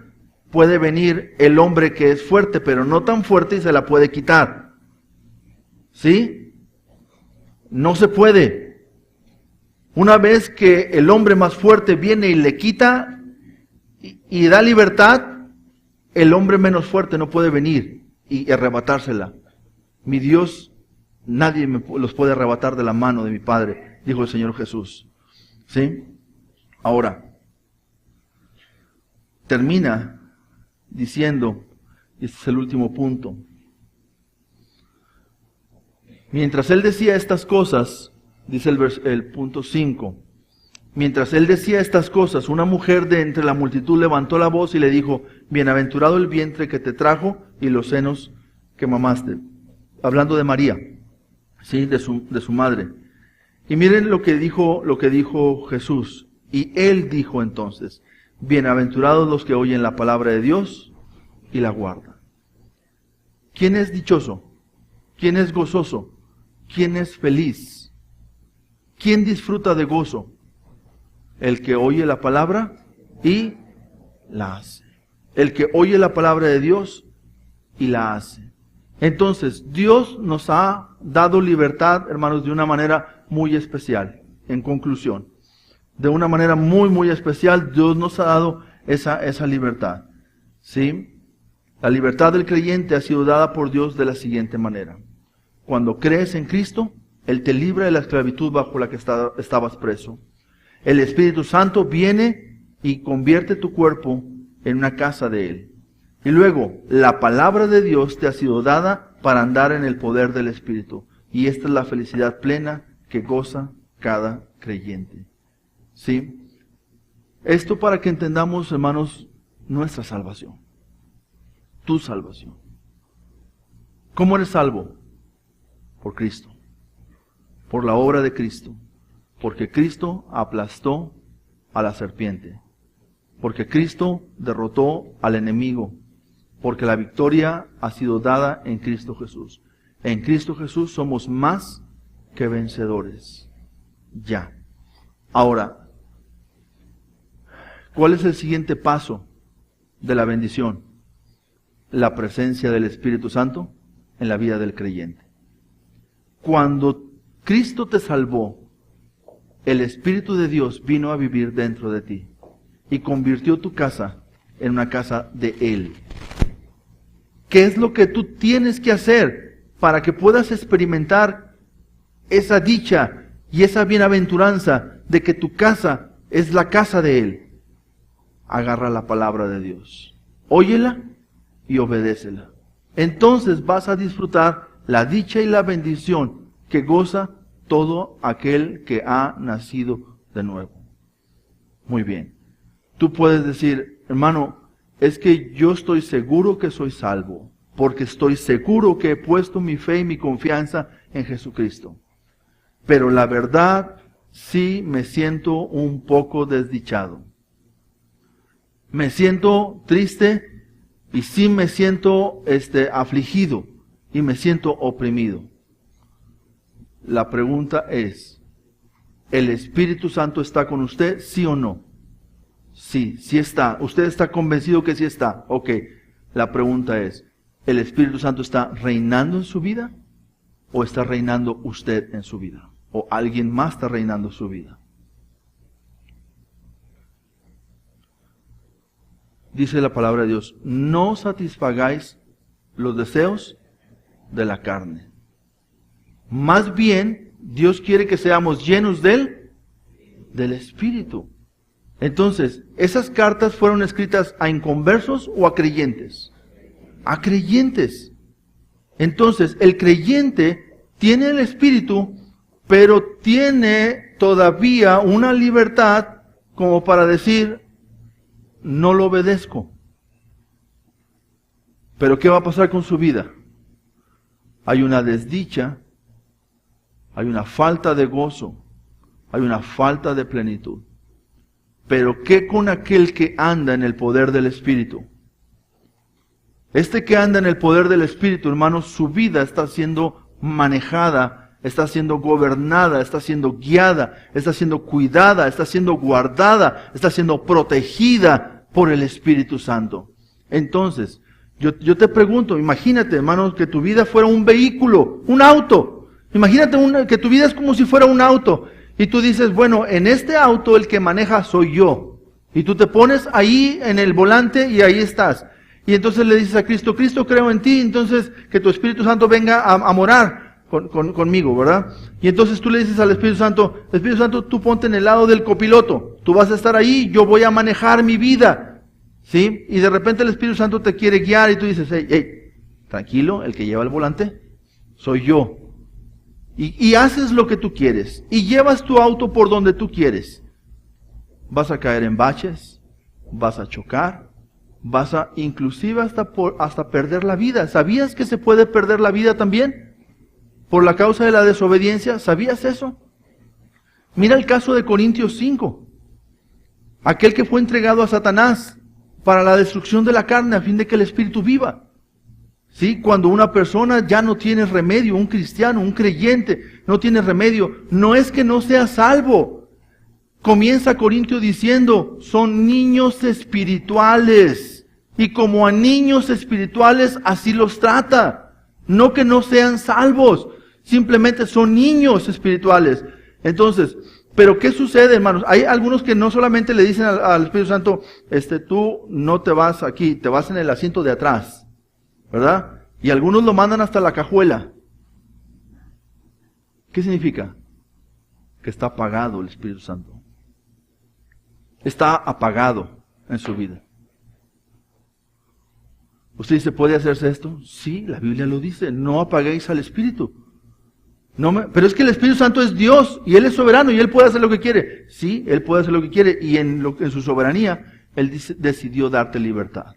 Speaker 1: puede venir el hombre que es fuerte, pero no tan fuerte, y se la puede quitar. ¿Sí? No se puede. Una vez que el hombre más fuerte viene y le quita y da libertad, el hombre menos fuerte no puede venir y arrebatársela. Mi Dios, nadie los puede arrebatar de la mano de mi Padre, dijo el Señor Jesús. ¿Sí? Ahora, termina diciendo, y este es el último punto, mientras él decía estas cosas, dice el punto 5, mientras él decía estas cosas, una mujer de entre la multitud levantó la voz y le dijo, bienaventurado el vientre que te trajo y los senos que mamaste. Hablando de María, ¿sí? de su madre. Y miren lo que dijo Jesús. Y él dijo entonces, bienaventurados los que oyen la palabra de Dios y la guardan. ¿Quién es dichoso? ¿Quién es gozoso? ¿Quién es feliz? ¿Quién disfruta de gozo? El que oye la palabra y la hace. El que oye la palabra de Dios y la hace. Entonces, Dios nos ha dado libertad, hermanos, de una manera muy especial. En conclusión, de una manera muy, muy especial, Dios nos ha dado esa libertad. ¿Sí? La libertad del creyente ha sido dada por Dios de la siguiente manera. Cuando crees en Cristo, Él te libra de la esclavitud bajo la que estabas preso. El Espíritu Santo viene y convierte tu cuerpo en una casa de Él. Y luego, la palabra de Dios te ha sido dada para andar en el poder del Espíritu. Y esta es la felicidad plena que goza cada creyente. ¿Sí? Esto para que entendamos, hermanos, nuestra salvación. Tu salvación. ¿Cómo eres salvo? Por Cristo. Por la obra de Cristo. Porque Cristo aplastó a la serpiente. Porque Cristo derrotó al enemigo. Porque la victoria ha sido dada en Cristo Jesús. En Cristo Jesús somos más que vencedores. Ya. Ahora, ¿cuál es el siguiente paso de la bendición? La presencia del Espíritu Santo en la vida del creyente. Cuando Cristo te salvó, el Espíritu de Dios vino a vivir dentro de ti y convirtió tu casa en una casa de Él. ¿Qué es lo que tú tienes que hacer para que puedas experimentar esa dicha y esa bienaventuranza de que tu casa es la casa de Él? Agarra la palabra de Dios, óyela y obedécela. Entonces vas a disfrutar la dicha y la bendición que goza todo aquel que ha nacido de nuevo. Muy bien. Tú puedes decir, hermano, es que yo estoy seguro que soy salvo, porque estoy seguro que he puesto mi fe y mi confianza en Jesucristo. Pero la verdad, sí me siento un poco desdichado. Me siento triste y sí me siento afligido y me siento oprimido. La pregunta es, ¿el Espíritu Santo está con usted, sí o no? Sí, sí está. ¿Usted está convencido que sí está? Ok. La pregunta es, ¿el Espíritu Santo está reinando en su vida? ¿O está reinando usted en su vida? ¿O alguien más está reinando su vida? Dice la palabra de Dios, no satisfagáis los deseos de la carne. Más bien, Dios quiere que seamos llenos del Espíritu. Entonces, ¿esas cartas fueron escritas a inconversos o a creyentes? A creyentes. Entonces, el creyente tiene el Espíritu pero tiene todavía una libertad como para decir, no lo obedezco. Pero ¿qué va a pasar con su vida? Hay una desdicha, hay una falta de gozo, hay una falta de plenitud. Pero ¿qué con aquel que anda en el poder del Espíritu? Este que anda en el poder del Espíritu, hermanos, su vida está siendo manejada, está siendo gobernada, está siendo guiada, está siendo cuidada, está siendo guardada, está siendo protegida por el Espíritu Santo. Entonces, yo te pregunto, imagínate, hermanos, que tu vida fuera un vehículo, un auto. Imagínate que tu vida es como si fuera un auto. Y tú dices, bueno, en este auto el que maneja soy yo. Y tú te pones ahí en el volante y ahí estás. Y entonces le dices a Cristo, Cristo, creo en ti, entonces que tu Espíritu Santo venga a morar conmigo, ¿verdad? Y entonces tú le dices al Espíritu Santo, tú ponte en el lado del copiloto. Tú vas a estar ahí, yo voy a manejar mi vida. ¿Sí? Y de repente el Espíritu Santo te quiere guiar y tú dices, hey, tranquilo, el que lleva el volante soy yo. Y haces lo que tú quieres. Y llevas tu auto por donde tú quieres. Vas a caer en baches, vas a chocar, vas a inclusive hasta perder la vida. ¿Sabías que se puede perder la vida también? Por la causa de la desobediencia. ¿Sabías eso? Mira el caso de Corintios 5. Aquel que fue entregado a Satanás para la destrucción de la carne, a fin de que el Espíritu viva. ¿Sí? Cuando una persona ya no tiene remedio, un cristiano, un creyente, no tiene remedio, no es que no sea salvo. Comienza Corintios diciendo, son niños espirituales, y como a niños espirituales así los trata. No que no sean salvos, simplemente son niños espirituales. Entonces, pero ¿qué sucede, hermanos? Hay algunos que no solamente le dicen al Espíritu Santo, tú no te vas aquí, te vas en el asiento de atrás, ¿verdad? Y algunos lo mandan hasta la cajuela. ¿Qué significa? Que está apagado el Espíritu Santo. Está apagado en su vida. ¿Usted dice, puede hacerse esto? Sí, la Biblia lo dice, no apaguéis al Espíritu. Pero es que el Espíritu Santo es Dios y Él es soberano y Él puede hacer lo que quiere. Sí, Él puede hacer lo que quiere y en su soberanía Él decidió darte libertad.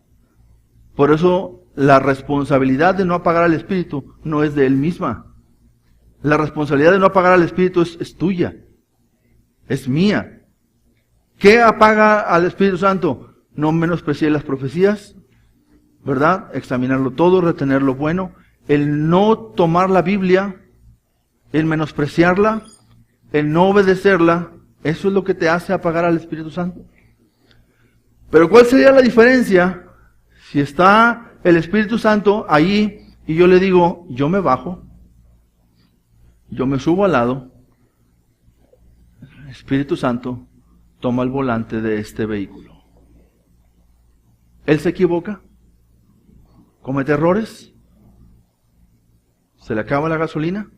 Speaker 1: Por eso la responsabilidad de no apagar al Espíritu no es de Él misma. La responsabilidad de no apagar al Espíritu es tuya, es mía. ¿Qué apaga al Espíritu Santo? No menospreciar las profecías, ¿verdad? Examinarlo todo, retener lo bueno. El no tomar la Biblia, el menospreciarla, el no obedecerla, eso es lo que te hace apagar al Espíritu Santo. Pero ¿cuál sería la diferencia si está el Espíritu Santo ahí y yo le digo, yo me bajo, yo me subo al lado, el Espíritu Santo toma el volante de este vehículo? ¿Él se equivoca? ¿Comete errores? ¿Se le acaba la gasolina?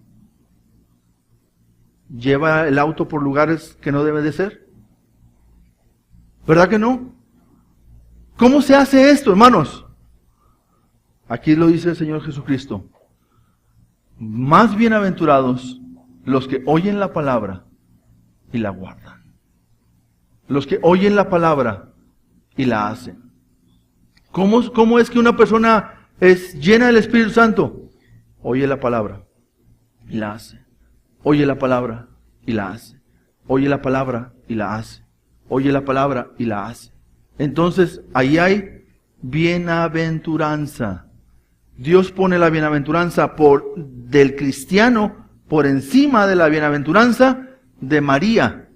Speaker 1: ¿Lleva el auto por lugares que no debe de ser? ¿Verdad que no? ¿Cómo se hace esto, hermanos? Aquí lo dice el Señor Jesucristo. Más bienaventurados los que oyen la palabra y la guardan. Los que oyen la palabra y la hacen. ¿Cómo es que una persona es llena del Espíritu Santo? Oye la palabra y la hace. Oye la palabra y la hace. Oye la palabra y la hace. Oye la palabra y la hace. Entonces, ahí hay bienaventuranza. Dios pone la bienaventuranza del cristiano por encima de la bienaventuranza de María.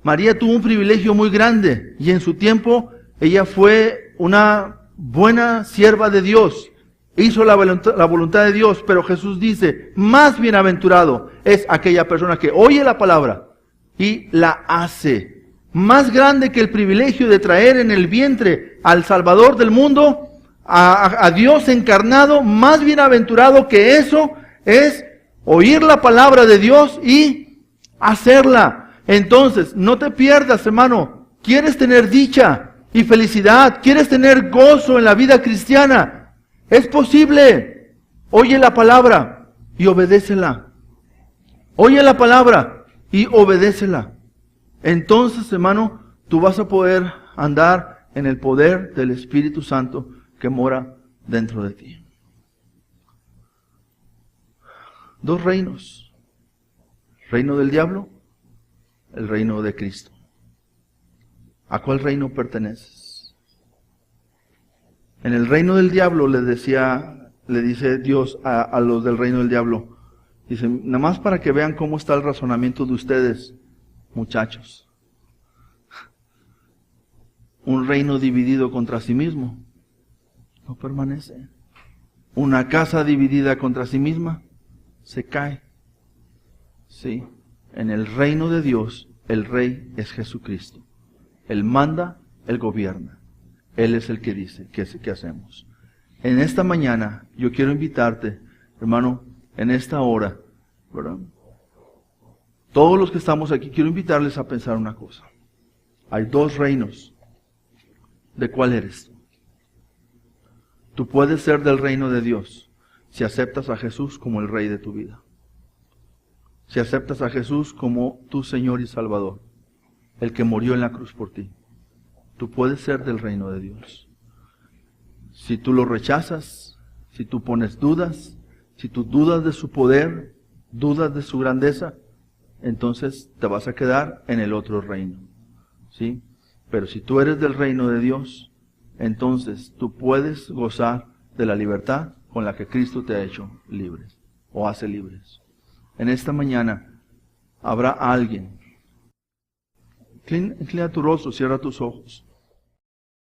Speaker 1: María tuvo un privilegio muy grande y en su tiempo ella fue una buena sierva de Dios. Hizo la voluntad de Dios, pero Jesús dice, más bienaventurado es aquella persona que oye la palabra y la hace. Más grande que el privilegio de traer en el vientre al Salvador del mundo, a Dios encarnado, más bienaventurado que eso es oír la palabra de Dios y hacerla. Entonces, no te pierdas, hermano. ¿Quieres tener dicha y felicidad? ¿Quieres tener gozo en la vida cristiana? Es posible. Oye la palabra y obedécela. Oye la palabra y obedécela. Entonces, hermano, tú vas a poder andar en el poder del Espíritu Santo que mora dentro de ti. Dos reinos. El reino del diablo, el reino de Cristo. ¿A cuál reino perteneces? En el reino del diablo le dice Dios a los del reino del diablo, dice, nada más para que vean cómo está el razonamiento de ustedes, muchachos. Un reino dividido contra sí mismo no permanece. Una casa dividida contra sí misma se cae. Sí, en el reino de Dios, el rey es Jesucristo. Él manda, Él gobierna. Él es el que dice qué hacemos. En esta mañana, yo quiero invitarte, hermano, en esta hora, ¿verdad? Todos los que estamos aquí, quiero invitarles a pensar una cosa. Hay dos reinos. ¿De cuál eres? Tú puedes ser del reino de Dios si aceptas a Jesús como el Rey de tu vida. Si aceptas a Jesús como tu Señor y Salvador, el que murió en la cruz por ti. Tú puedes ser del reino de Dios. Si tú lo rechazas, si tú pones dudas, si tú dudas de su poder, dudas de su grandeza, entonces te vas a quedar en el otro reino. ¿Sí? Pero si tú eres del reino de Dios, entonces tú puedes gozar de la libertad con la que Cristo te ha hecho libres o hace libres. En esta mañana habrá alguien. Inclina tu rostro, cierra tus ojos.